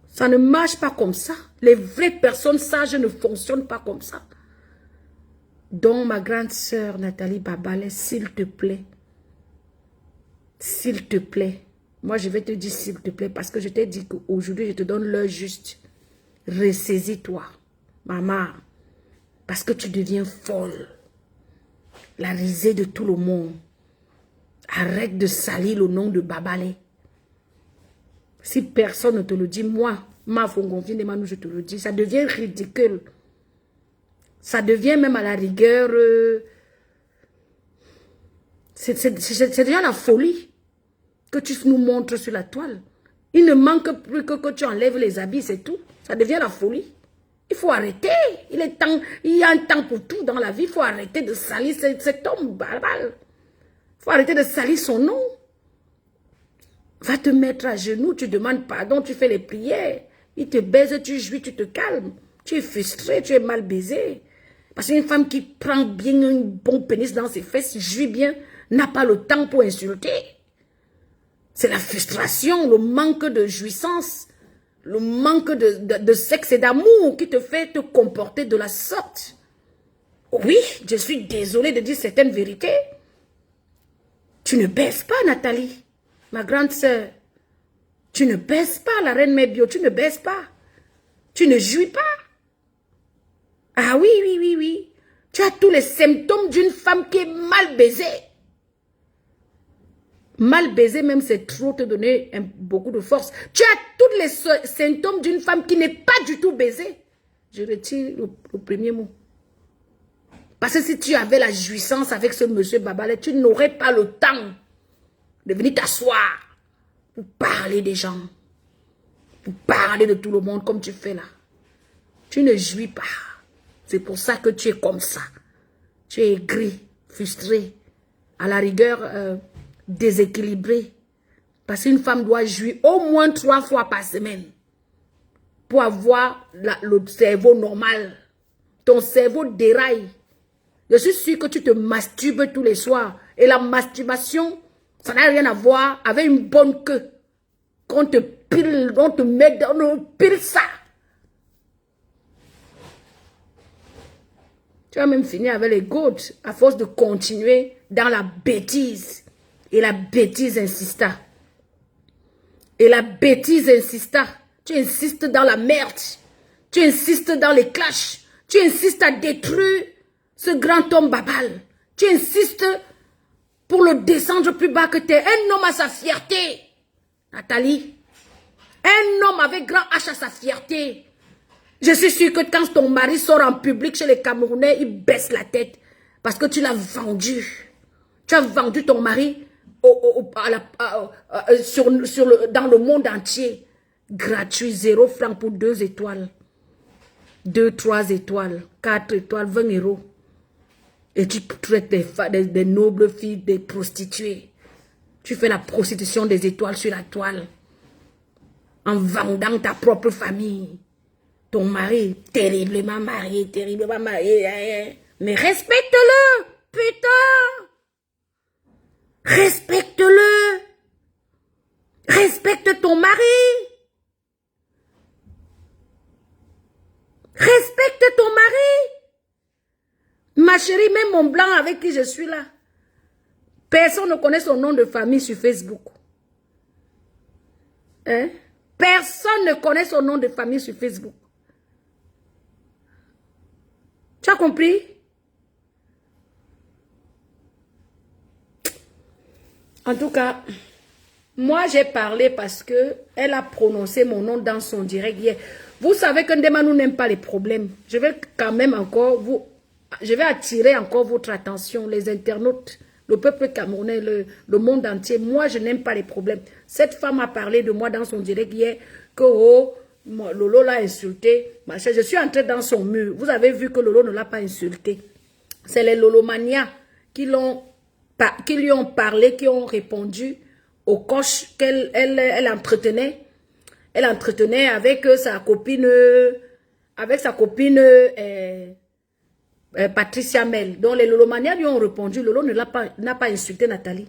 Ça ne marche pas comme ça. Les vraies personnes sages ne fonctionnent pas comme ça. Donc, ma grande sœur Nathalie Babalé, s'il te plaît. S'il te plaît. Moi, je vais te dire s'il te plaît parce que je t'ai dit qu'aujourd'hui, je te donne l'heure juste. Ressaisis-toi, maman. Parce que tu deviens folle. La risée de tout le monde. Arrête de salir le nom de Babalé. Si personne ne te le dit, moi, ma Fongonfine de Manou, je te le dis, ça devient ridicule. Ça devient même à la rigueur... c'est déjà la folie que tu nous montres sur la toile. Il ne manque plus que tu enlèves les habits, c'est tout. Ça devient la folie. Il faut arrêter. Il y a un temps pour tout dans la vie. Il faut arrêter de salir cet homme barbare. Il faut arrêter de salir son nom. Va te mettre à genoux, tu demandes pardon, tu fais les prières. Il te baise, tu jouis, tu te calmes. Tu es frustré, tu es mal baisé. Parce qu'une femme qui prend bien un bon pénis dans ses fesses, jouit bien, n'a pas le temps pour insulter. C'est la frustration, le manque de jouissance, le manque de sexe et d'amour qui te fait te comporter de la sorte. Oui, je suis désolée de dire certaines vérités. Tu ne baisses pas, Nathalie, ma grande sœur. Tu ne baisses pas, la reine Mébio, tu ne baisses pas. Tu ne jouis pas. Ah oui, oui, oui, oui. Tu as tous les symptômes d'une femme qui est mal baisée. Mal baisé, même c'est trop te donner beaucoup de force. Tu as tous les symptômes d'une femme qui n'est pas du tout baisée. Je retire le premier mot. Parce que si tu avais la jouissance avec ce monsieur Babalé, tu n'aurais pas le temps de venir t'asseoir pour parler des gens. Pour parler de tout le monde comme tu fais là. Tu ne jouis pas. C'est pour ça que tu es comme ça. Tu es aigri, frustré, à la rigueur déséquilibré. Parce qu'une femme doit jouir au moins 3 fois par semaine pour avoir le cerveau normal. Ton cerveau déraille. Je suis sûre que tu te masturbes tous les soirs. Et la masturbation, ça n'a rien à voir avec une bonne queue. Qu'on te pile, on te met dans le pile ça. Tu vas même finir avec les gouttes à force de continuer dans la bêtise. Et la bêtise insista. Et la bêtise insista. Tu insistes dans la merde. Tu insistes dans les clashs. Tu insistes à détruire ce grand homme Babal. Tu insistes pour le descendre plus bas que t'es. Un homme à sa fierté. Nathalie. Un homme avec grand H à sa fierté. Je suis sûre que quand ton mari sort en public chez les Camerounais, il baisse la tête. Parce que tu l'as vendu. Tu as vendu ton mari dans le monde entier. Gratuit, 0 francs pour 2 étoiles. 2, 3 étoiles, 4 étoiles, 20 euros. Et tu traites des nobles filles, des prostituées. Tu fais la prostitution des étoiles sur la toile. En vendant ta propre famille. Ton mari, terriblement marié, terriblement marié. Mais respecte-le, putain. Respecte-le. Respecte ton mari. Respecte ton mari. Ma chérie, même mon blanc avec qui je suis là. Personne ne connaît son nom de famille sur Facebook. Hein? Personne ne connaît son nom de famille sur Facebook. Tu as compris? En tout cas, moi j'ai parlé parce que elle a prononcé mon nom dans son direct hier. Vous savez que Ndemanou n'aime pas les problèmes. Je vais quand même encore je vais attirer encore votre attention, les internautes, le peuple camerounais, le monde entier. Moi, je n'aime pas les problèmes. Cette femme a parlé de moi dans son direct hier que Lolo l'a insulté. Je suis entrée dans son mur. Vous avez vu que Lolo ne l'a pas insulté. C'est les Lolomanias qui lui ont parlé, qui ont répondu au coach qu'elle entretenait. Elle entretenait avec sa copine, Patricia Mel. Donc les Lolomania lui ont répondu, Lolo n'a pas insulté Nathalie.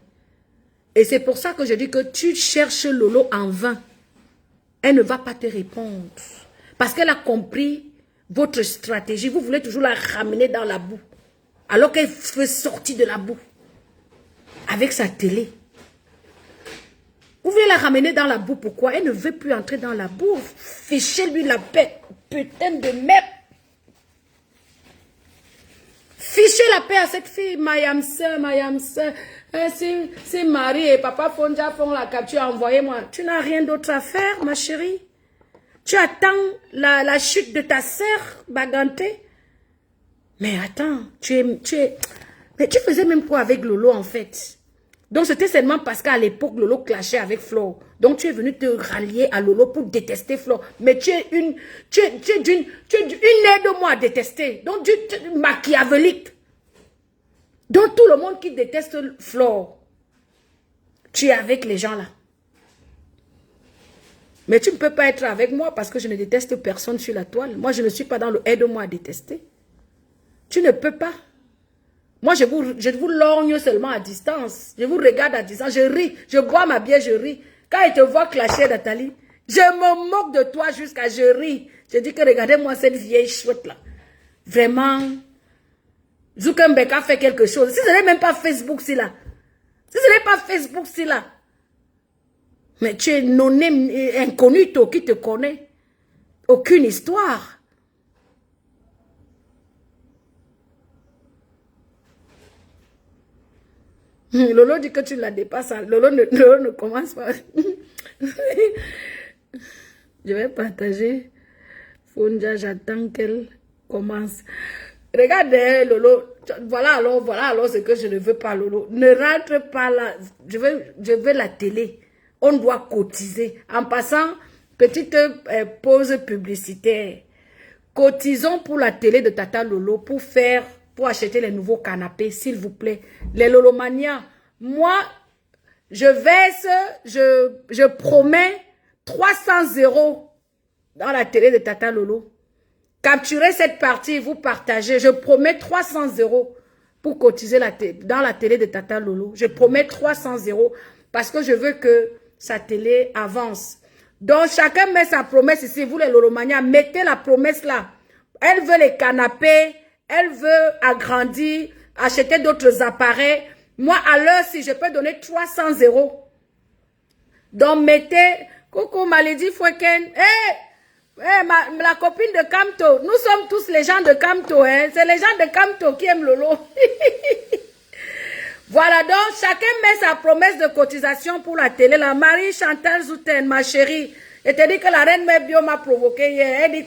Et c'est pour ça que je dis que tu cherches Lolo en vain. Elle ne va pas te répondre. Parce qu'elle a compris votre stratégie. Vous voulez toujours la ramener dans la boue. Alors qu'elle fait sortir de la boue. Avec sa télé. Vous voulez la ramener dans la boue. Pourquoi? Elle ne veut plus entrer dans la boue. Fichez-lui la paix. Putain de merde. Fichez la paix à cette fille. Mayamse. Si Marie et Papa Fonja font la capture, envoyez-moi. Tu n'as rien d'autre à faire, ma chérie. Tu attends la chute de ta sœur, Baganté. Mais attends, mais tu faisais même quoi avec Lolo, en fait? Donc, c'était seulement parce qu'à l'époque, Lolo clashait avec Flo. Donc, tu es venu te rallier à Lolo pour détester Flo. Mais tu es une aide-moi à détester. Donc, tu es machiavélique. Donc, tout le monde qui déteste Flo, tu es avec les gens là. Mais tu ne peux pas être avec moi parce que je ne déteste personne sur la toile. Moi, je ne suis pas dans le aide-moi à détester. Tu ne peux pas. Moi, je vous lorgne seulement à distance. Je vous regarde à distance. Je ris. Je bois ma bière, je ris. Quand il te voit clasher, Nathalie, je me moque de toi jusqu'à je ris. Je dis que regardez-moi cette vieille chouette là. Vraiment. Zuckerberg a fait quelque chose. Si ce n'est même pas Facebook, c'est là. Si ce n'est pas Facebook, c'est là. Mais tu es non inconnu, toi, qui te connaît. Aucune histoire. Lolo dit que tu la dépasses. Lolo ne commence pas. Je vais partager. Fonja, j'attends qu'elle commence. Regardez, Lolo. Voilà alors ce que je ne veux pas, Lolo. Ne rentre pas là. Je veux la télé. On doit cotiser. En passant, petite pause publicitaire. Cotisons pour la télé de Tata Lolo pour acheter les nouveaux canapés, s'il vous plaît. Les Lolomania, moi, je promets 300 € dans la télé de Tata Lolo. Capturez cette partie, vous partagez. Je promets 300 € pour cotiser dans la télé de Tata Lolo. Je promets 300 € parce que je veux que sa télé avance. Donc, chacun met sa promesse ici. Vous, les Lolomania, mettez la promesse là. Elle veut les canapés. Elle veut agrandir, acheter d'autres appareils. Moi, à l'heure, si je peux donner 300 €. Donc, mettez... Coucou, Malédie Foueken. La copine de Camto. Nous sommes tous les gens de Camto. Hein? C'est les gens de Camto qui aiment Lolo. Voilà, donc, chacun met sa promesse de cotisation pour la télé. La Marie Chantal Zouten, ma chérie. Elle te dit que la reine Mebio m'a provoqué hier. Elle dit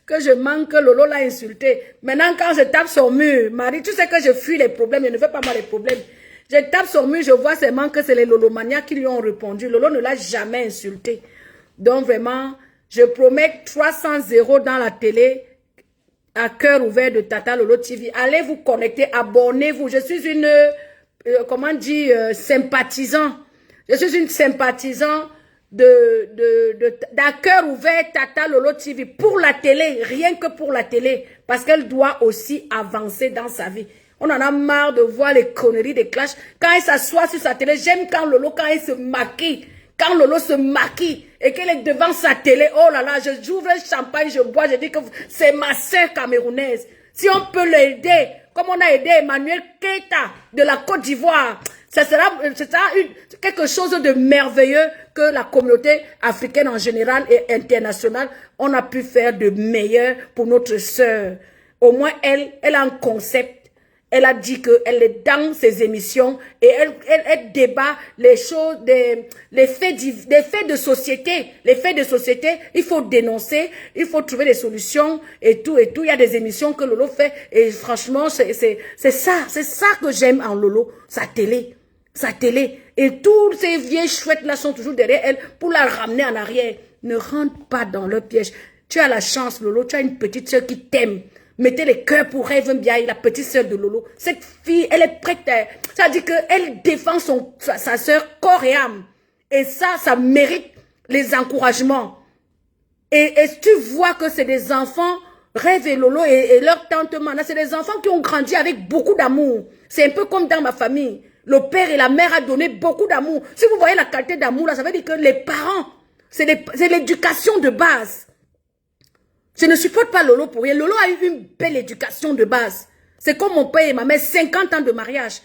que je manque, Lolo l'a insulté. Maintenant, quand je tape son mur, Marie, tu sais que je fuis les problèmes, je ne fais pas moi les problèmes. Je tape son mur, je vois seulement que c'est les Lolomania qui lui ont répondu. Lolo ne l'a jamais insulté. Donc vraiment, je promets 300 € dans la télé à cœur ouvert de Tata Lolo TV. Allez vous connecter, abonnez-vous. Je suis une, sympathisant. Je suis une sympathisant d'un cœur ouvert Tata Lolo TV pour la télé, rien que pour la télé, parce qu'elle doit aussi avancer dans sa vie. On en a marre de voir les conneries des clashs. Quand elle s'assoit sur sa télé, j'aime quand elle se maquille. Quand Lolo se maquille et qu'elle est devant sa télé, oh là là, j'ouvre le champagne, je bois, je dis que c'est ma sœur camerounaise. Si on peut l'aider, comme on a aidé Emmanuel Keita de la Côte d'Ivoire, ce sera quelque chose de merveilleux que la communauté africaine en général et internationale, on a pu faire de meilleur pour notre sœur. Au moins, elle a un concept. Elle a dit qu'elle est dans ses émissions et elle débat les choses, les faits de société. Les faits de société, il faut dénoncer, il faut trouver des solutions et tout. Il y a des émissions que Lolo fait et franchement, c'est ça que j'aime en Lolo, sa télé. Et tous ces vieilles chouettes-là sont toujours derrière elle pour la ramener en arrière. Ne rentre pas dans le piège. Tu as la chance, Lolo, tu as une petite soeur qui t'aime. Mettez les cœurs pour Rêve Mbiaye, la petite sœur de Lolo. Cette fille, elle est prête. Ça veut dire qu'elle défend sa sœur corps et âme. Et ça mérite les encouragements. Et tu vois que c'est des enfants, Rêve et Lolo et leur tante Mana, c'est des enfants qui ont grandi avec beaucoup d'amour. C'est un peu comme dans ma famille. Le père et la mère a donné beaucoup d'amour. Si vous voyez la qualité d'amour, là, ça veut dire que les parents, c'est l'éducation de base. Je ne supporte pas Lolo pour rien. Lolo a eu une belle éducation de base. C'est comme mon père et ma mère, 50 ans de mariage.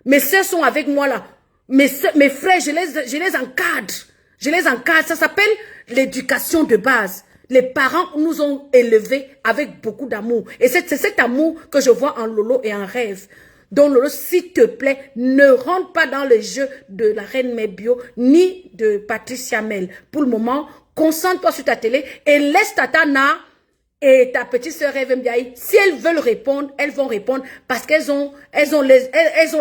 Mes soeurs sont avec moi là. Mes frères, je les encadre. Je les encadre. Ça s'appelle l'éducation de base. Les parents nous ont élevés avec beaucoup d'amour. Et c'est cet amour que je vois en Lolo et en Rêve. Donc Lolo, s'il te plaît, ne rentre pas dans le jeu de la Reine Mère Bio ni de Patricia Mel. Pour le moment, concentre-toi sur ta télé et laisse Tata Na et ta petite sœur Rêve Mdiaye. Si elles veulent répondre, elles vont répondre parce qu'elles ont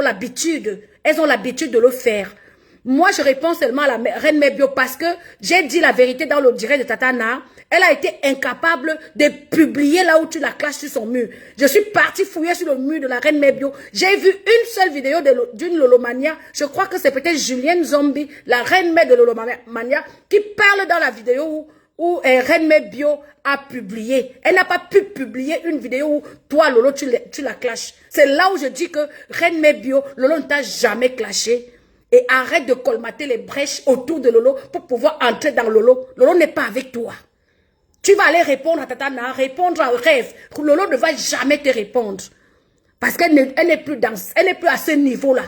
l'habitude. Elles ont l'habitude de le faire. Moi, je réponds seulement à la Reine Mère Bio parce que j'ai dit la vérité dans le direct de Tata Na. Elle a été incapable de publier là où tu la clashes sur son mur. Je suis partie fouiller sur le mur de la Reine Mère Bio. J'ai vu une seule vidéo d'une Lolomania. Je crois que c'est peut-être Julienne Zombie, la Reine Mère de Lolomania, qui parle dans la vidéo où Reine Mère Bio a publié. Elle n'a pas pu publier une vidéo où toi, Lolo, tu la clashes. C'est là où je dis que Reine Mère Bio, Lolo ne t'a jamais clashé. Et arrête de colmater les brèches autour de Lolo pour pouvoir entrer dans Lolo. Lolo n'est pas avec toi. Tu vas aller répondre à Tata Na, répondre à Rêve. Lolo ne va jamais te répondre. Parce qu'elle n'est plus à ce niveau-là.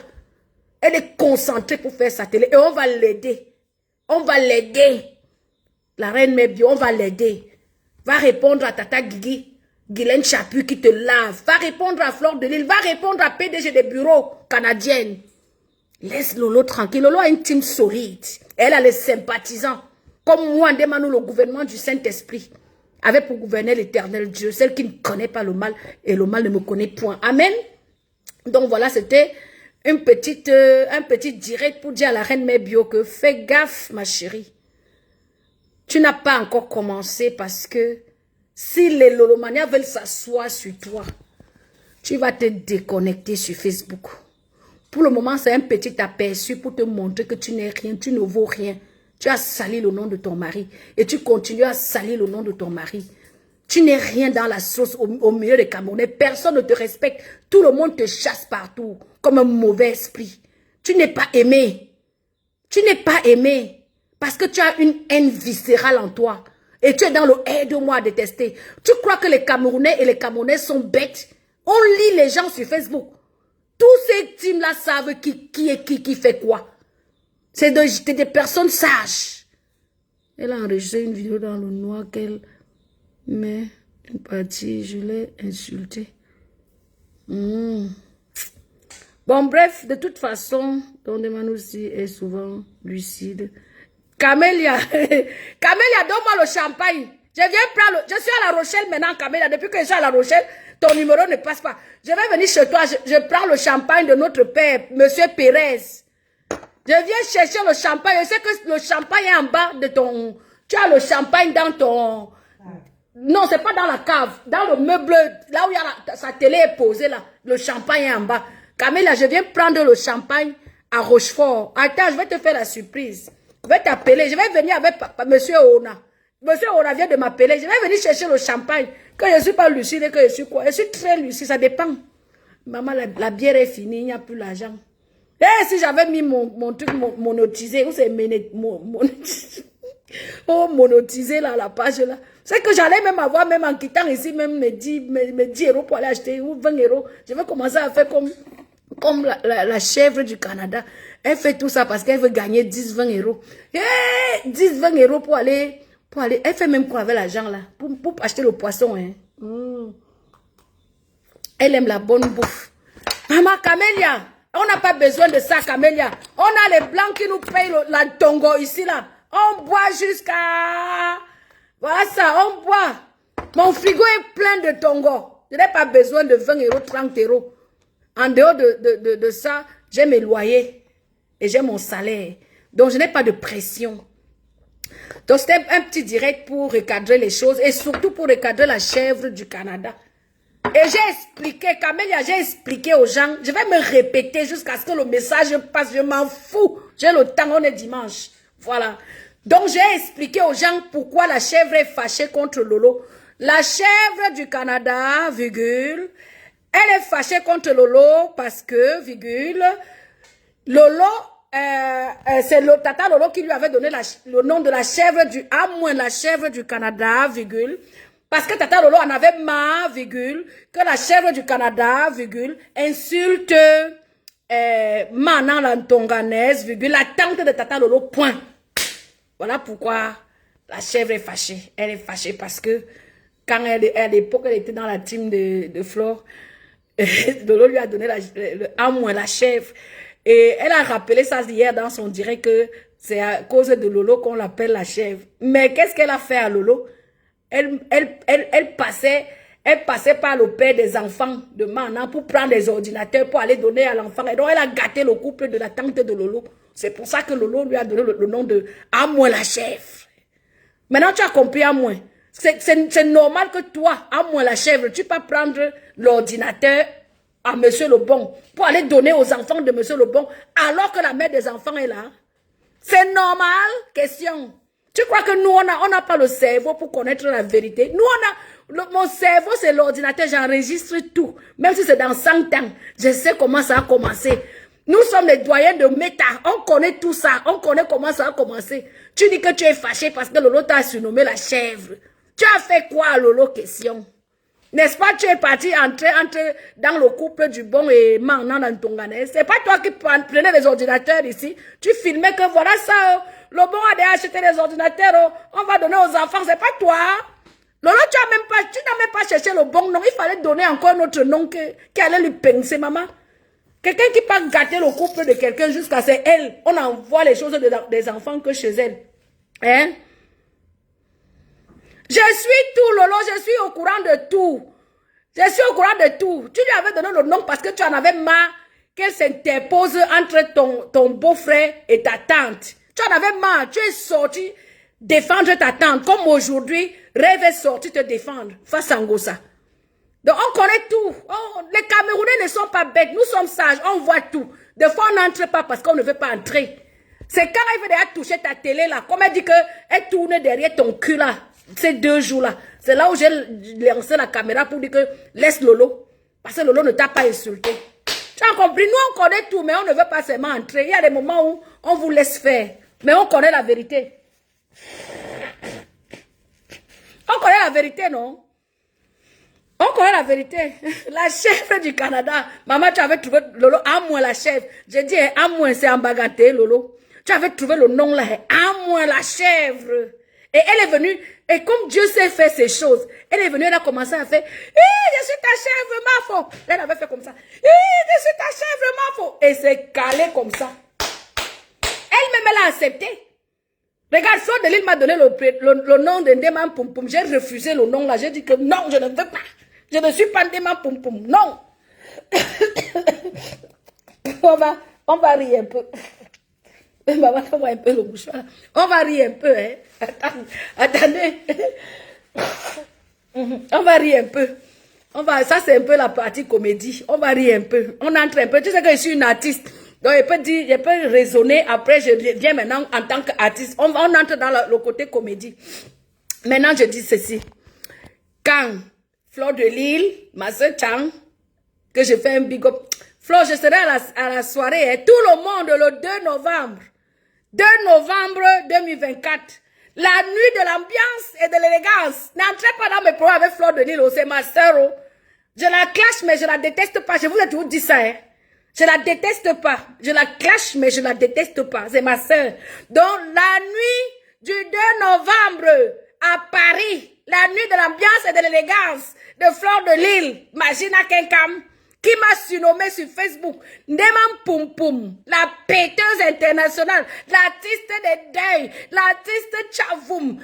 Elle est concentrée pour faire sa télé. Et on va l'aider. On va l'aider. La Reine Mère Bio, on va l'aider. Va répondre à Tata Guigui, Guylaine Chapu qui te lave. Va répondre à Fleur de Lille. Va répondre à PDG des bureaux canadiennes. Laisse Lolo tranquille. Lolo a une team solide. Elle a les sympathisants. Comme moi, en demandant le gouvernement du Saint-Esprit. Avec pour gouverner l'éternel Dieu. Celle qui ne connaît pas le mal. Et le mal ne me connaît point. Amen. Donc voilà, c'était un petit direct pour dire à la Reine Mère Bio que fais gaffe, ma chérie. Tu n'as pas encore commencé parce que si les Lolomania veulent s'asseoir sur toi, tu vas te déconnecter sur Facebook. Pour le moment, c'est un petit aperçu pour te montrer que tu n'es rien, tu ne vaux rien. Tu as sali le nom de ton mari et tu continues à salir le nom de ton mari. Tu n'es rien dans la sauce au milieu des Camerounais. Personne ne te respecte. Tout le monde te chasse partout comme un mauvais esprit. Tu n'es pas aimé. Tu n'es pas aimé parce que tu as une haine viscérale en toi. Et tu es dans le aide-moi à détester. Tu crois que les Camerounais et les Camerounais sont bêtes? On lit les gens sur Facebook. Tous ces teams-là savent qui fait quoi. C'est des personnes sages. Elle a enregistré une vidéo dans le noir qu'elle met une partie, je l'ai insultée. Bon, bref, de toute façon, Don Demanousi est souvent lucide. Camélia, Camélia, donne-moi le champagne. Je suis à La Rochelle maintenant, Camélia. Depuis que je suis à La Rochelle, ton numéro ne passe pas. Je vais venir chez toi, je prends le champagne de notre père, Monsieur Pérez. Je viens chercher le champagne. Je sais que le champagne est en bas de ton... Tu as le champagne dans ton... Non, c'est pas dans la cave. Dans le meuble, là où il y a sa télé est posée, là. Le champagne est en bas. Camilla, je viens prendre le champagne à Rochefort. Attends, je vais te faire la surprise. Je vais t'appeler. Je vais venir avec Monsieur Ona. Monsieur Ona vient de m'appeler. Je vais venir chercher le champagne. Que je ne suis pas lucide et que je suis quoi. Je suis très lucide, ça dépend. Maman, la bière est finie, il n'y a plus l'argent. Eh, si j'avais mis mon truc monétisé, où c'est monétisé là, la page là. C'est que j'allais même avoir, même en quittant ici, même me 10 euros pour aller acheter, ou 20 euros. Je vais commencer à faire comme la chèvre du Canada. Elle fait tout ça parce qu'elle veut gagner 10-20 euros. Eh, 10-20 euros pour aller. Elle fait même quoi avec l'argent là? Pour acheter le poisson, hein. Elle aime la bonne bouffe. Maman, Camélia, on n'a pas besoin de ça, Camélia. On a les blancs qui nous payent la tongo ici, là. On boit jusqu'à... Voilà ça, on boit. Mon frigo est plein de tongo. Je n'ai pas besoin de 20 euros, 30 euros. En dehors de ça, j'ai mes loyers. Et j'ai mon salaire. Donc, je n'ai pas de pression. Donc, c'était un petit direct pour recadrer les choses. Et surtout pour recadrer la chèvre du Canada. Et j'ai expliqué, Camélia, j'ai expliqué aux gens, je vais me répéter jusqu'à ce que le message passe, je m'en fous. J'ai le temps, on est dimanche. Voilà. Donc, j'ai expliqué aux gens pourquoi la chèvre est fâchée contre Lolo. La chèvre du Canada, virgule, elle est fâchée contre Lolo parce que, virgule, Lolo, c'est le Tata Lolo qui lui avait donné le nom de la chèvre du, à moins la chèvre du Canada, virgule, parce que Tata Lolo en avait marre, virgule, que la chèvre du Canada, virgule, insulte Manan la Tonganaise, virgule, la tante de Tata Lolo, point. Voilà pourquoi la chèvre est fâchée. Elle est fâchée parce que quand à l'époque, elle était dans la team de Flore, Lolo lui a donné à moins la chèvre. Et elle a rappelé ça hier dans son direct que c'est à cause de Lolo qu'on l'appelle la chèvre. Mais qu'est-ce qu'elle a fait à Lolo? Elle passait par le père des enfants de Manan pour prendre des ordinateurs pour aller donner à l'enfant. Et donc elle a gâté le couple de la tante de Lolo. C'est pour ça que Lolo lui a donné le nom de à moi la chèvre. Maintenant tu as compris à moi. C'est normal que toi, à moi la chèvre, tu peux prendre l'ordinateur à Monsieur Lebon pour aller donner aux enfants de Monsieur Lebon alors que la mère des enfants est là. C'est normal? Question. Tu crois que nous, on n'a pas le cerveau pour connaître la vérité? Nous, mon cerveau, c'est l'ordinateur, j'enregistre tout. Même si c'est dans 100 ans, je sais comment ça a commencé. Nous sommes les doyens de méta. On connaît tout ça. On connaît comment ça a commencé. Tu dis que tu es fâché parce que Lolo t'a surnommé la chèvre. Tu as fait quoi, Lolo? Question. N'est-ce pas, tu es parti entrer dans le couple du bon et Manan dans ton Ghana. C'est pas toi qui prenais les ordinateurs ici. Tu filmais que voilà ça, le bon a déjà acheté les ordinateurs, on va donner aux enfants. C'est pas toi. Lolo, tu n'as même pas cherché le bon nom. Il fallait donner encore un autre nom qui allait lui pincer, maman. Quelqu'un qui peut gâter le couple de quelqu'un jusqu'à c'est elle. On envoie les choses des enfants que chez elle. Hein? Je suis tout, Lolo, je suis au courant de tout. Je suis au courant de tout. Tu lui avais donné le nom parce que tu en avais marre qu'elle s'interpose entre ton beau-frère et ta tante. Tu en avais marre. Tu es sorti défendre ta tante. Comme aujourd'hui, Rêve est sorti te défendre face à Ngosa. Donc on connaît tout. Oh, les Camerounais ne sont pas bêtes. Nous sommes sages. On voit tout. Des fois, on n'entre pas parce qu'on ne veut pas entrer. C'est quand elle veut déjà toucher ta télé là. Comme elle dit qu'elle tourne derrière ton cul là. Ces 2 jours-là, c'est là où j'ai lancé la caméra pour dire que laisse Lolo. Parce que Lolo ne t'a pas insulté. Tu as compris? Nous, on connaît tout, mais on ne veut pas seulement entrer. Il y a des moments où on vous laisse faire. Mais on connaît la vérité. On connaît la vérité, non? On connaît la vérité. La chèvre du Canada. Maman, tu avais trouvé Lolo, à moins la chèvre. J'ai dit, à moins, c'est en bagatelle, Lolo. Tu avais trouvé le nom là, à moins la chèvre. Et elle est venue, et comme Dieu sait faire ces choses, elle est venue, elle a commencé à faire, je suis ta chèvre, ma faux. Elle avait fait comme ça, je suis ta chèvre, ma faux. Et c'est calé comme ça. Elle-même, elle a accepté. Regarde, Fleur de Lille m'a donné le nom de Ndema Poum Poum. J'ai refusé le nom là. J'ai dit que non, je ne veux pas. Je ne suis pas Ndema Poum Poum. Non. on va rire un peu. Maman, on voit un peu le mouchoir. On va rire un peu, hein. Attendez. On va rire un peu. Ça, c'est un peu la partie comédie. On va rire un peu. On entre un peu. Tu sais que je suis une artiste. Donc, je peux raisonner. Après, je viens maintenant en tant qu'artiste. On entre dans le côté comédie. Maintenant, je dis ceci. Quand Fleur de Lille, ma soeur Chang, que je fais un big up. Fleur, je serai à la soirée. Hein, tout le monde, le 2 novembre. 2 novembre 2024. La nuit de l'ambiance et de l'élégance. N'entrez pas dans mes programmes avec Fleur de Lille. C'est ma soeur. Je la clash, mais je la déteste pas. Je vous ai toujours dit ça. Hein. Je la déteste pas. Je la clash, mais je la déteste pas. C'est ma soeur. Donc, la nuit du 2 novembre à Paris, la nuit de l'ambiance et de l'élégance de Fleur de Lille, Magina Kenkam, qui m'a surnommé sur Facebook, Ndeman Poum Poum, la péteuse internationale, l'artiste des deuils, l'artiste Chavoum,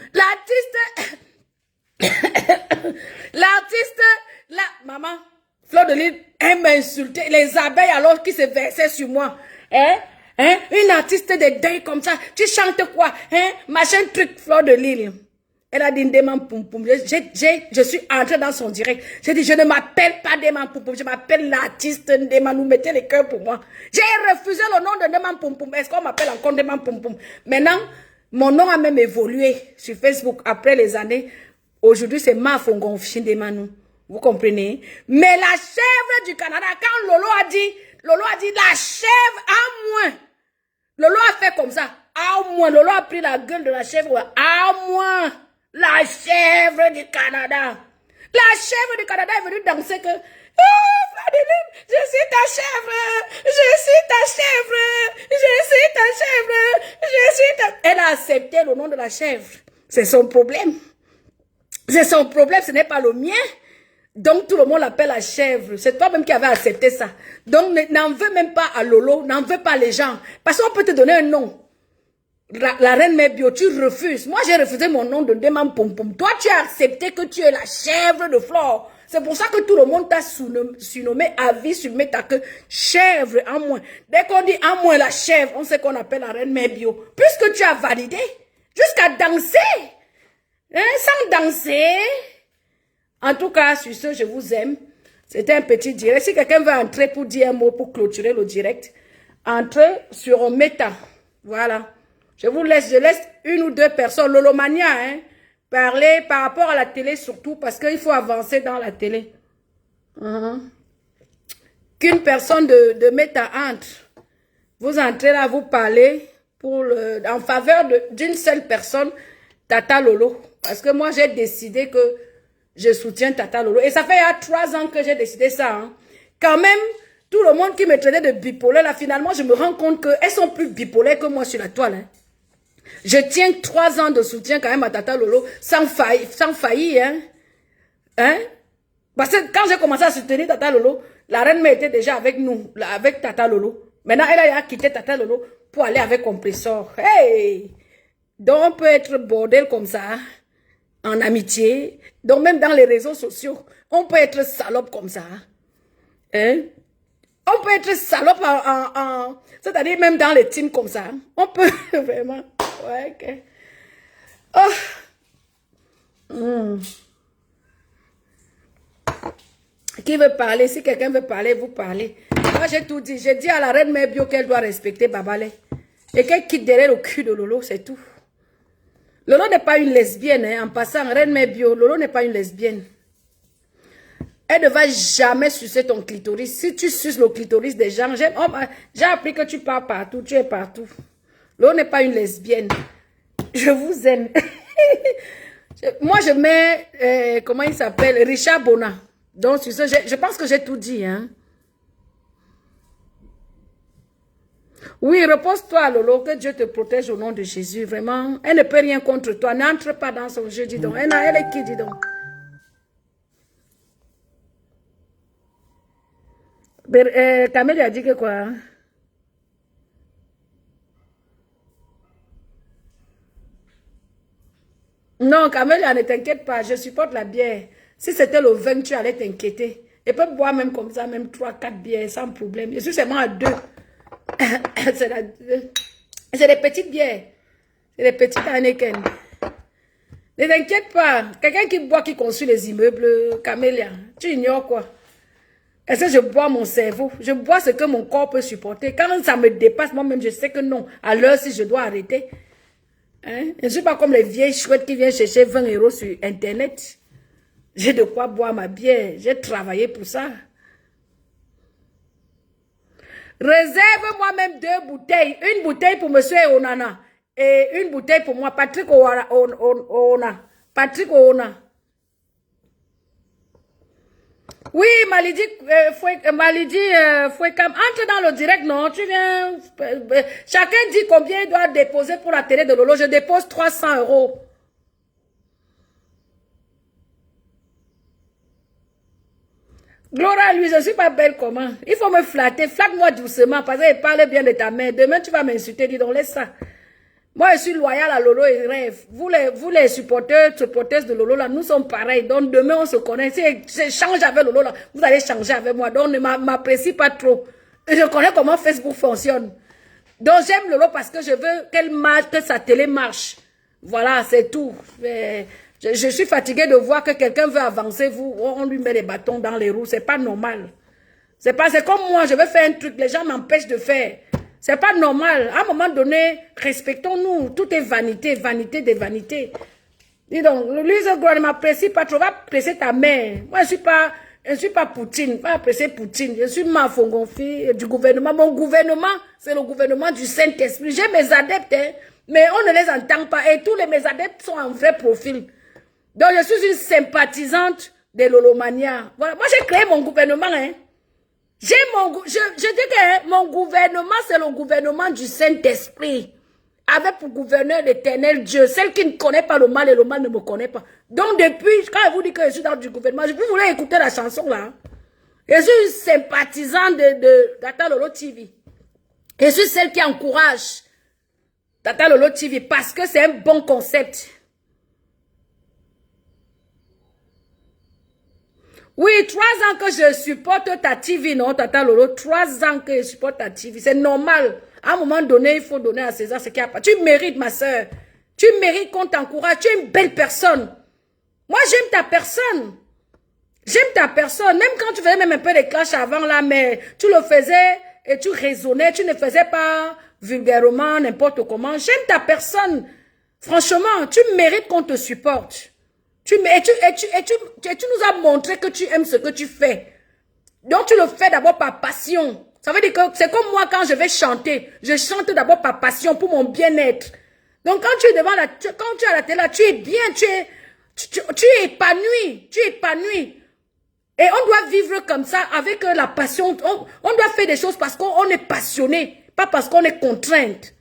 maman, Fleur de Lille, elle m'a insulté, les abeilles alors qui se versaient sur moi, hein? Une artiste des deuils comme ça, tu chantes quoi, hein? Machin truc, Fleur de Lille. Elle a dit Ndeman Poum Poum. Je suis entrée dans son direct. J'ai dit, je ne m'appelle pas Ndeman Poum Poum. Je m'appelle l'artiste Ndeman. Vous mettez les cœurs pour moi. J'ai refusé le nom de Ndeman Poum Poum. Est-ce qu'on m'appelle encore Ndeman Poum Poum? Maintenant, Mon nom a même évolué sur Facebook après les années. Aujourd'hui, c'est Mafongon Chindemanu. Vous comprenez? Mais la chèvre du Canada, quand Lolo a dit la chèvre à moins. Lolo a fait comme ça. À moins. Lolo a pris la gueule de la chèvre. À moins. La chèvre du Canada. La chèvre du Canada est venue danser que... Oh, Vladimir, je suis ta chèvre. Je suis ta chèvre. Je suis ta chèvre. Je suis ta... Elle a accepté le nom de la chèvre. C'est son problème. C'est son problème, ce n'est pas le mien. Donc, tout le monde l'appelle la chèvre. C'est toi-même qui avais accepté ça. Donc, n'en veux même pas à Lolo, n'en veux pas les gens. Parce qu'on peut te donner un nom. La reine Mébio, tu refuses. Moi, j'ai refusé mon nom de Deman Pom Pom. Toi, tu as accepté que tu es la chèvre de Flore. C'est pour ça que tout le monde t'a surnommé à vie sur Meta que chèvre en moins. Dès qu'on dit en moins la chèvre, on sait qu'on appelle la reine Mébio. Puisque tu as validé, jusqu'à danser. Hein, sans danser. En tout cas, sur ce, je vous aime. C'était un petit direct. Si quelqu'un veut entrer pour dire un mot, pour clôturer le direct, entrez sur Meta. Voilà. Je laisse une ou deux personnes, Lolomania, hein, parler par rapport à la télé surtout, parce qu'il faut avancer dans la télé. Qu'une personne de Meta entre. Vous entrez là, vous parlez en faveur d'une seule personne, Tata Lolo. Parce que moi, j'ai décidé que je soutiens Tata Lolo. Et ça fait il y a 3 ans que j'ai décidé ça. Hein. Quand même, tout le monde qui me traitait de bipolaire, là, finalement, je me rends compte qu'elles sont plus bipolaires que moi sur la toile. Hein. Je tiens 3 ans de soutien quand même à Tata Lolo, sans faillir. Hein? Parce que quand j'ai commencé à soutenir Tata Lolo, la reine était déjà avec nous, avec Tata Lolo. Maintenant, elle a quitté Tata Lolo pour aller avec Compressor. Hey! Donc, on peut être bordel comme ça. En amitié, donc même dans les réseaux sociaux, on peut être salope comme ça. Hein? On peut être salope c'est-à-dire même dans les teams comme ça. On peut vraiment. Ouais, ok. Oh. Qui veut parler? Si quelqu'un veut parler, vous parlez. Moi, j'ai tout dit. J'ai dit à la reine Mébio qu'elle doit respecter Babale. Et qu'elle quitte derrière le cul de Lolo, c'est tout. Lolo n'est pas une lesbienne, hein. En passant, reine Mébio, Lolo n'est pas une lesbienne. Elle ne va jamais sucer ton clitoris. Si tu suces le clitoris des gens, j'ai appris que tu pars partout, tu es partout. Lolo n'est pas une lesbienne. Je vous aime. Moi, je mets, comment il s'appelle, Richard Bona. Donc, sur ça, je pense que j'ai tout dit, hein. Oui, repose-toi, Lolo, que Dieu te protège au nom de Jésus. Vraiment, elle ne peut rien contre toi. N'entre pas dans son jeu, dis donc. Elle est qui, dis donc? Kamel a dit que quoi? Non, Camélia, ne t'inquiète pas, je supporte la bière. Si c'était le vin, tu allais t'inquiéter. Et peut boire même comme ça, même 3-4 bières, sans problème. Je suis seulement à 2. C'est des petites bières. C'est des petites Heineken. Ne t'inquiète pas. Quelqu'un qui boit, qui construit les immeubles, Camélia, tu ignores quoi? Est-ce que je bois mon cerveau? Je bois ce que mon corps peut supporter. Quand ça me dépasse, moi-même, je sais que non. À l'heure, si je dois arrêter. Hein? Je ne suis pas comme les vieilles chouettes qui viennent chercher 20 € sur Internet. J'ai de quoi boire ma bière. J'ai travaillé pour ça. Réserve moi-même 2 bouteilles. Une bouteille pour monsieur Onana. Et une bouteille pour moi. Patrick Ona. Patrick Ona. Oui, Malidi Fouekam. Entre dans le direct, non. Tu viens. Chacun dit combien il doit déposer pour la télé de Lolo. Je dépose 300 €. Gloria, lui, je ne suis pas belle comment? Il faut me flatter. Flatte-moi doucement parce qu'il parle bien de ta mère. Demain, tu vas m'insulter. Dis donc, laisse ça. Moi, je suis loyal à Lolo et Rêve. Vous les supporteuses de Lolo, là, nous sommes pareils. Donc, demain, on se connaît. Si je change avec Lolo, là, vous allez changer avec moi. Donc, ne m'apprécie pas trop. Je connais comment Facebook fonctionne. Donc, j'aime Lolo parce que je veux que sa télé marche. Voilà, c'est tout. Je suis fatiguée de voir que quelqu'un veut avancer, on lui met les bâtons dans les roues. C'est pas normal. C'est comme moi, je veux faire un truc, les gens m'empêchent de faire. C'est pas normal. À un moment donné, respectons-nous. Tout est vanité, vanité des vanités. Dis donc, Louise Gros ne m'apprécie pas trop. Va presser ta mère. Moi, je ne suis pas Poutine. Va presser Poutine. Je suis Mafongonfi du gouvernement. Mon gouvernement, c'est le gouvernement du Saint-Esprit. J'ai mes adeptes, hein, mais on ne les entend pas. Et tous mes adeptes sont en vrai profil. Donc, je suis une sympathisante de l'Olomania. Voilà. Moi, j'ai créé mon gouvernement, hein. Je dis que mon gouvernement, c'est le gouvernement du Saint-Esprit. Avec pour gouverneur l'éternel Dieu. Celle qui ne connaît pas le mal et le mal ne me connaît pas. Donc depuis, quand je vous dis que je suis dans du gouvernement, vous voulez écouter la chanson là. Je suis sympathisant de Tata Lolo TV. Je suis celle qui encourage Tata Lolo TV parce que c'est un bon concept. Oui, 3 ans que je supporte ta TV, non, Tata Lolo. 3 ans que je supporte ta TV. C'est normal. À un moment donné, il faut donner à César ce qu'il y a pas. Tu mérites, ma soeur. Tu mérites qu'on t'encourage. Tu es une belle personne. Moi, j'aime ta personne. J'aime ta personne. Même quand tu faisais même un peu des clashs avant là, mais tu le faisais et tu raisonnais. Tu ne faisais pas vulgairement, n'importe comment. J'aime ta personne. Franchement, tu mérites qu'on te supporte. Tu nous as montré que tu aimes ce que tu fais. Donc, tu le fais d'abord par passion. Ça veut dire que c'est comme moi quand je vais chanter. Je chante d'abord par passion pour mon bien-être. Donc, quand tu es devant quand tu es à la télé, tu es bien, tu es épanoui. Tu es épanoui. Et on doit vivre comme ça avec la passion. On doit faire des choses parce qu'on est passionné, pas parce qu'on est contrainte.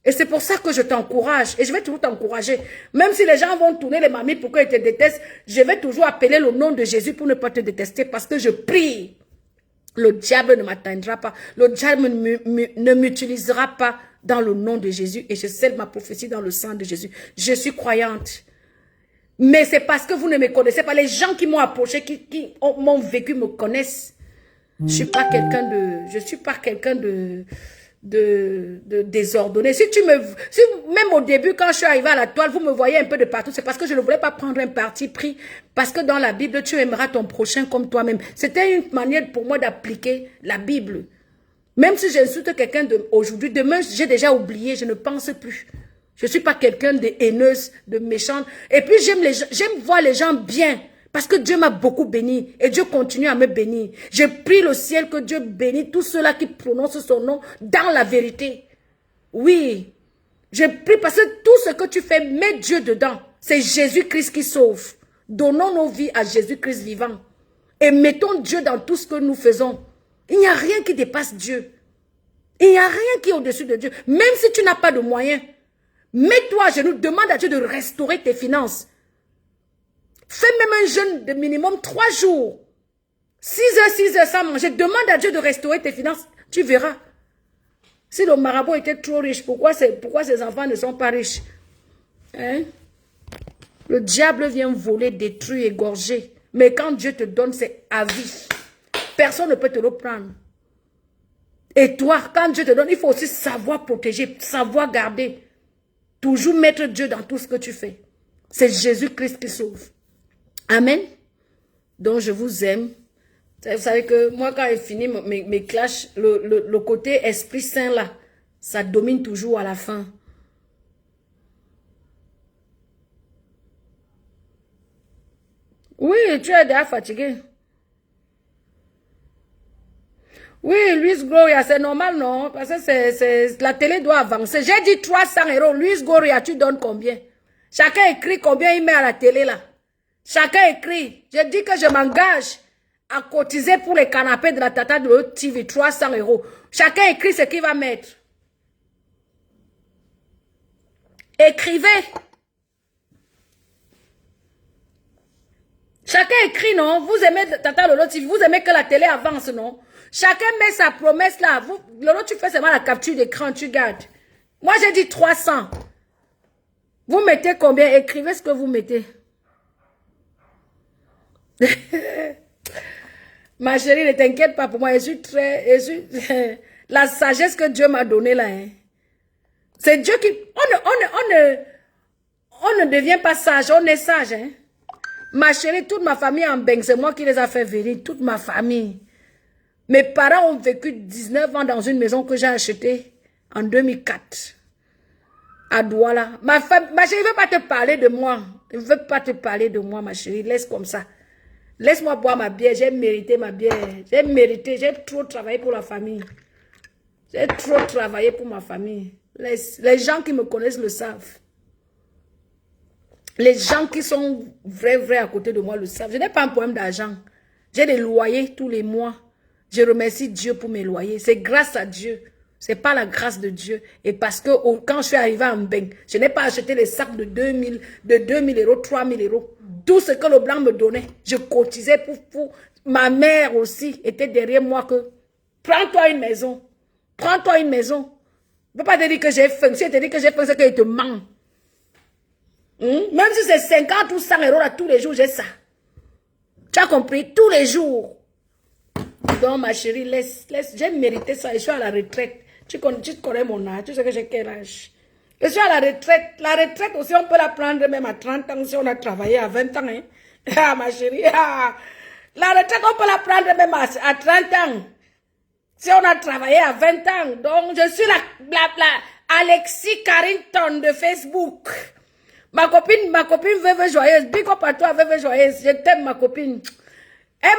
Et c'est pour ça que je t'encourage. Et je vais toujours t'encourager. Même si les gens vont tourner les mamies pour qu'ils te détestent, je vais toujours appeler le nom de Jésus pour ne pas te détester parce que je prie. Le diable ne m'atteindra pas. Le diable ne m'utilisera pas dans le nom de Jésus. Et je scelle ma prophétie dans le sang de Jésus. Je suis croyante. Mais c'est parce que vous ne me connaissez pas. Les gens qui m'ont approché, qui m'ont vécu, me connaissent. Je ne suis pas quelqu'un de désordonné. Si même au début, quand je suis arrivée à la toile, vous me voyez un peu de partout, c'est parce que je ne voulais pas prendre un parti pris, parce que dans la Bible, tu aimeras ton prochain comme toi-même. C'était une manière pour moi d'appliquer la Bible. Même si j'insulte quelqu'un aujourd'hui, demain, j'ai déjà oublié, je ne pense plus. Je ne suis pas quelqu'un de haineuse, de méchante. Et puis, j'aime voir les gens bien. Parce que Dieu m'a beaucoup béni et Dieu continue à me bénir. Je prie le ciel que Dieu bénisse tous ceux-là qui prononcent son nom dans la vérité. Oui, je prie parce que tout ce que tu fais, mets Dieu dedans. C'est Jésus-Christ qui sauve. Donnons nos vies à Jésus-Christ vivant. Et mettons Dieu dans tout ce que nous faisons. Il n'y a rien qui dépasse Dieu. Il n'y a rien qui est au-dessus de Dieu. Même si tu n'as pas de moyens, mets-toi à genoux, demande à Dieu de restaurer tes finances. Fais même un jeûne de minimum 3 jours. 6 heures sans manger. Demande à Dieu de restaurer tes finances. Tu verras. Si le marabout était trop riche, pourquoi ses enfants ne sont pas riches? Hein? Le diable vient voler, détruire, égorger. Mais quand Dieu te donne, c'est à vie. Personne ne peut te le prendre. Et toi, quand Dieu te donne, il faut aussi savoir protéger, savoir garder. Toujours mettre Dieu dans tout ce que tu fais. C'est Jésus-Christ qui sauve. Amen. Donc, je vous aime. Vous savez que moi, quand j'ai fini mes clashs, le côté Esprit Saint, là, ça domine toujours à la fin. Oui, tu es déjà fatigué. Oui, Luis Gloria, c'est normal, non? Parce que la télé doit avancer. J'ai dit 300 €. Luis Gloria, tu donnes combien? Chacun écrit combien il met à la télé, là. Chacun écrit. Je dis que je m'engage à cotiser pour les canapés de la Tata de l'autre TV, 300 €. Chacun écrit ce qu'il va mettre. Écrivez. Chacun écrit, non? Vous aimez Tata Lolo TV, vous aimez que la télé avance, non? Chacun met sa promesse là. Lolo, tu fais seulement la capture d'écran, tu gardes. Moi, j'ai dit 300. Vous mettez combien? Écrivez ce que vous mettez. Ma chérie, ne t'inquiète pas pour moi. La sagesse que Dieu m'a donnée là. Hein. C'est Dieu qui... On ne devient pas sage, on est sage. Hein. Ma chérie, toute ma famille en Beng, c'est moi qui les a fait venir. Toute ma famille. Mes parents ont vécu 19 ans dans une maison que j'ai achetée. en 2004. À Douala. Ma chérie, ne veut pas te parler de moi. Ne veut pas te parler de moi, ma chérie. Laisse comme ça. Laisse-moi boire ma bière. J'ai mérité ma bière. J'ai mérité. J'ai trop travaillé pour la famille. J'ai trop travaillé pour ma famille. Les gens qui me connaissent le savent. Les gens qui sont vrais à côté de moi le savent. Je n'ai pas un problème d'argent. J'ai des loyers tous les mois. Je remercie Dieu pour mes loyers. C'est grâce à Dieu. C'est pas la grâce de Dieu. Et parce que quand je suis arrivée en Mbeng, je n'ai pas acheté les sacs de 2000 euros, 3000 euros. Tout ce que le blanc me donnait, je cotisais pour... Ma mère aussi était derrière moi que... Prends-toi une maison. Prends-toi une maison. Je ne peux pas te dire que j'ai faim. Si je te dis que j'ai faim, c'est qu'il te manque. Même si c'est 50 ou 100 euros là, tous les jours, j'ai ça. Tu as compris? Tous les jours. Donc, ma chérie, laisse. J'ai mérité ça. Je suis à la retraite. Tu connais mon âge. Tu sais que j'ai quel âge? Je suis à la retraite. La retraite aussi, on peut la prendre même à 30 ans si on a travaillé à 20 ans. Hein? Ah, ma chérie. Ah. La retraite, on peut la prendre même à 30 ans. Si on a travaillé à 20 ans. Donc, je suis la Alexis Carrington de Facebook. Ma copine Veuve Joyeuse. Big up à toi, Veuve Joyeuse. Je t'aime, ma copine. Elle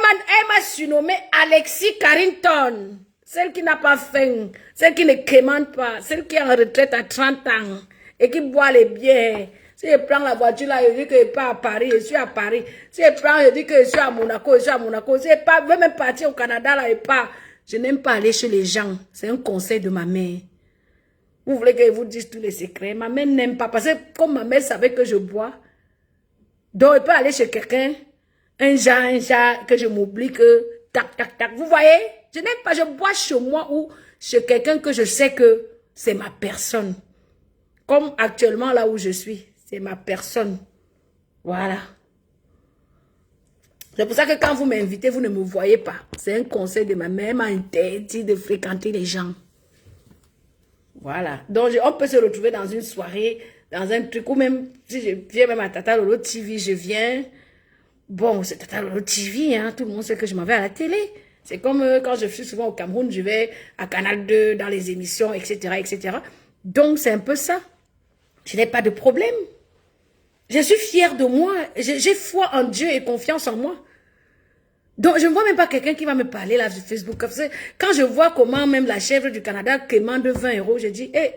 m'a surnommé Alexis Carrington. Celle qui n'a pas faim. Celle qui ne quémande pas. Celle qui est en retraite à 30 ans. Et qui boit les bières. Si je prends la voiture là, je dis que je suis pas à Paris. Je suis à Paris. Si je prends, je dis que je suis à Monaco. Je suis à Monaco. Si je veux même partir au Canada là, je n'aime pas aller chez les gens. C'est un conseil de ma mère. Vous voulez que je vous dise tous les secrets? Ma mère n'aime pas. Parce que comme ma mère savait que je bois, donc elle peut aller chez quelqu'un, un genre, que je m'oublie que, tac, tac, tac. Vous voyez? Je n'aime pas, je bois chez moi ou chez quelqu'un que je sais que c'est ma personne. Comme actuellement là où je suis, c'est ma personne. Voilà. C'est pour ça que quand vous m'invitez, vous ne me voyez pas. C'est un conseil de ma mère. Elle m'a interdit de fréquenter les gens. Voilà. Donc, on peut se retrouver dans une soirée, dans un truc, ou même, si je viens même à Tata Lolo TV, je viens. Bon, c'est Tata Lolo TV, hein. Tout le monde sait que je m'en vais à la télé. C'est comme quand je suis souvent au Cameroun, je vais à Canal 2, dans les émissions, etc., etc. Donc, c'est un peu ça. Je n'ai pas de problème. Je suis fière de moi. J'ai foi en Dieu et confiance en moi. Donc, je ne vois même pas quelqu'un qui va me parler là sur Facebook. Quand je vois comment même la chèvre du Canada commande 20 euros, je dis, hé,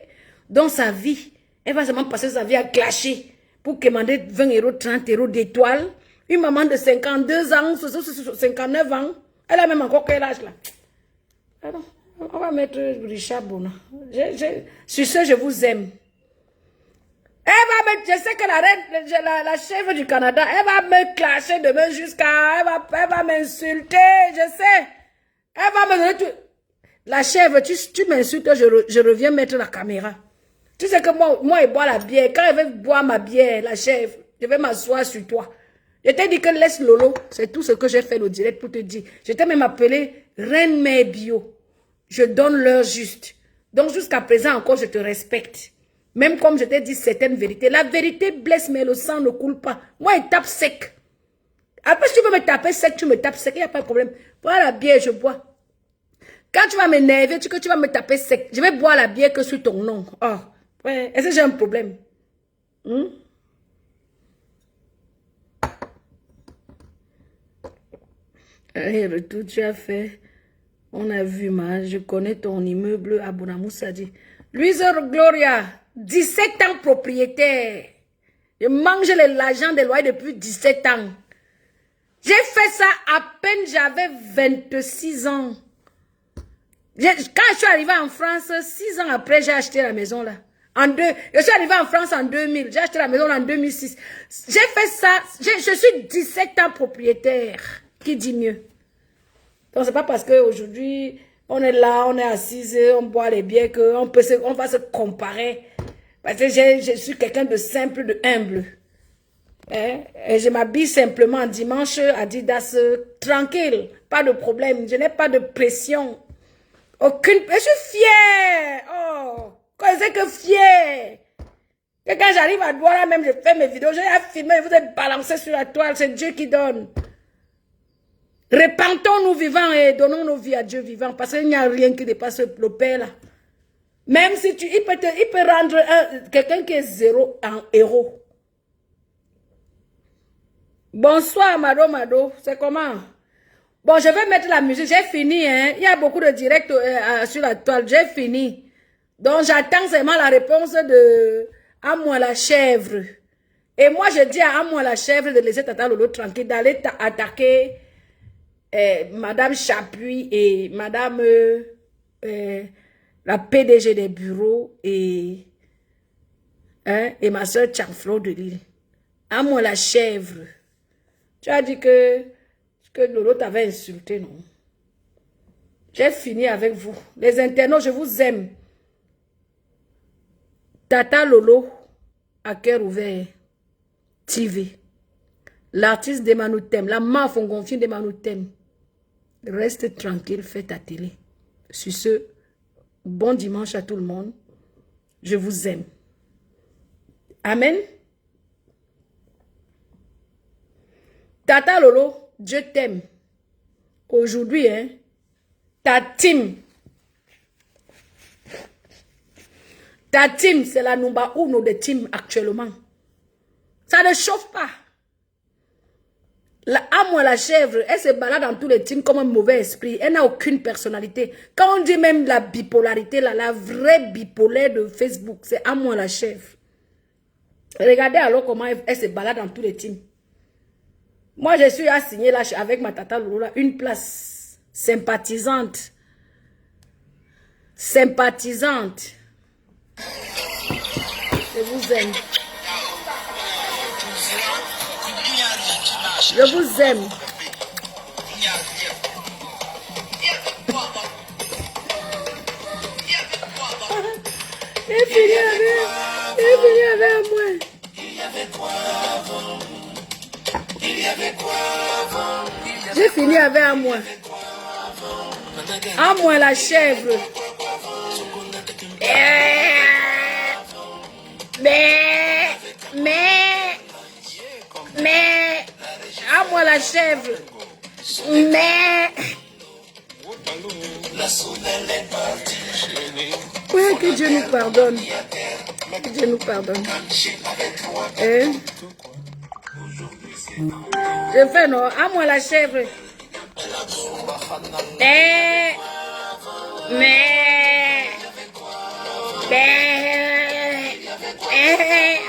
dans sa vie, elle va seulement passer sa vie à clasher pour commander 20 euros, 30 euros d'étoiles. Une maman de 52 ans, 59 ans, elle a même encore quel âge là? Alors, on va mettre Richard Bona. Sur ce, je vous aime. Elle va me, je sais que la chèvre du Canada, elle va me clasher demain jusqu'à, elle va m'insulter, je sais. Elle va me donner tout. La chèvre, tu m'insultes, je reviens mettre la caméra. Tu sais que moi, je bois la bière. Quand elle veut boire ma bière, la chèvre, je vais m'asseoir sur toi. Je t'ai dit que laisse Lolo. C'est tout ce que j'ai fait au direct pour te dire. Je t'ai même appelé Reine Mère Bio. Je donne l'heure juste. Donc jusqu'à présent encore, je te respecte. Même comme je t'ai dit certaines vérités. La vérité blesse, mais le sang ne coule pas. Moi, il tape sec. Après, si tu veux me taper sec, tu me tapes sec. Il n'y a pas de problème. Voilà la bière, je bois. Quand tu vas m'énerver, que tu vas me taper sec, je vais boire la bière que sur ton nom. Oh, ouais. Est-ce que j'ai un problème? Allez, retour, tu as fait. On a vu, je connais ton immeuble à Bonamoussa dit. Louise Gloria, 17 ans propriétaire. Je mange l'argent des loyers depuis 17 ans. J'ai fait ça à peine j'avais 26 ans. Quand je suis arrivée en France, 6 ans après, j'ai acheté la maison là. Je suis arrivée en France en 2000. J'ai acheté la maison en 2006. J'ai fait ça. Je suis 17 ans propriétaire. Qui dit mieux? Donc, c'est pas parce qu'aujourd'hui, on est là, on est assise, on boit les bières qu'on va se comparer. Parce que je suis quelqu'un de simple, de humble. Et je m'habille simplement dimanche, Adidas, tranquille. Pas de problème. Je n'ai pas de pression. Aucune. Je suis fière. Oh, quand je sais que fière. Que quand j'arrive à Douala, même je fais mes vidéos, j'ai filmé, vous êtes balancé sur la toile, c'est Dieu qui donne. Repentons-nous vivants et donnons nos vies à Dieu vivant, parce qu'il n'y a rien qui dépasse le Père là. Même si il peut rendre quelqu'un qui est 0 en héros. Bonsoir, Mado. C'est comment? Bon, je vais mettre la musique. J'ai fini, hein. Il y a beaucoup de directs sur la toile. J'ai fini. Donc, j'attends seulement la réponse de à moi la chèvre. Et moi, je dis à moi la chèvre de laisser Tata Lolo tranquille, d'aller attaquer Madame Chapuis et Madame la PDG des bureaux et ma soeur Tchanflo de Lille. À moi la chèvre. Tu as dit que Lolo t'avait insulté, non? J'ai fini avec vous. Les internautes, je vous aime. Tata Lolo, à cœur ouvert, TV. L'artiste de Manoutem, la Mafongonfine de Manoutem. Reste tranquille, fais ta télé. Sur ce, bon dimanche à tout le monde. Je vous aime. Amen. Tata Lolo, je t'aime. Aujourd'hui, hein, ta team, c'est la number 1 de team actuellement. Ça ne chauffe pas. À moi, la chèvre, elle se balade dans tous les teams comme un mauvais esprit. Elle n'a aucune personnalité. Quand on dit même la bipolarité, la vraie bipolaire de Facebook, c'est à moi la chèvre. Regardez alors comment elle se balade dans tous les teams. Moi, je suis assignée là avec ma tata Lolo, une place sympathisante. Sympathisante. Je vous aime. Je vous aime. Et fini avec moi. Il y avait quoi avant? Il y avait quoi avant? J'ai fini avec à moi. À moi la chèvre. Mais, à moi la chèvre. Mais. Ouais, que Dieu nous pardonne. Que Dieu nous pardonne. Je fais non, à moi la chèvre.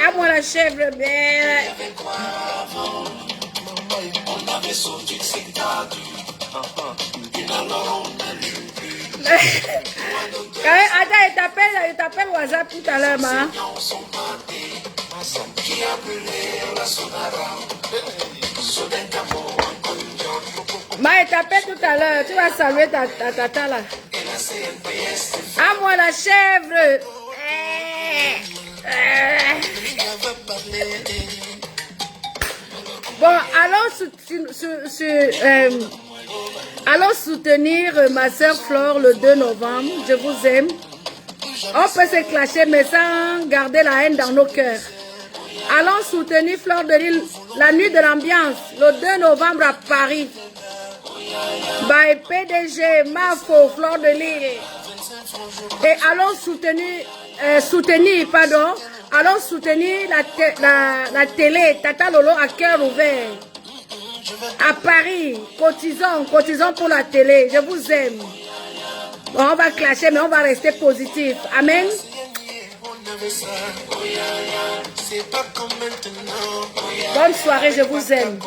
À moi la chèvre. Attends, il t'appelle WhatsApp tout à l'heure, ma. Ma, il t'appelle tout à l'heure. Tu vas saluer ta tata là. À moi la chèvre. Bon, allons soutenir ma soeur Flore le 2 novembre. Je vous aime. On peut se clasher, mais sans garder la haine dans nos cœurs. Allons soutenir Flore de Lille, la nuit de l'ambiance, le 2 novembre à Paris. By PDG, Mafo, Flore de Lille. Et allons soutenir la télé, Tata Lolo à cœur ouvert. À Paris, cotisons pour la télé. Je vous aime. Bon, on va clasher, mais on va rester positif. Amen. Bonne soirée, je vous aime.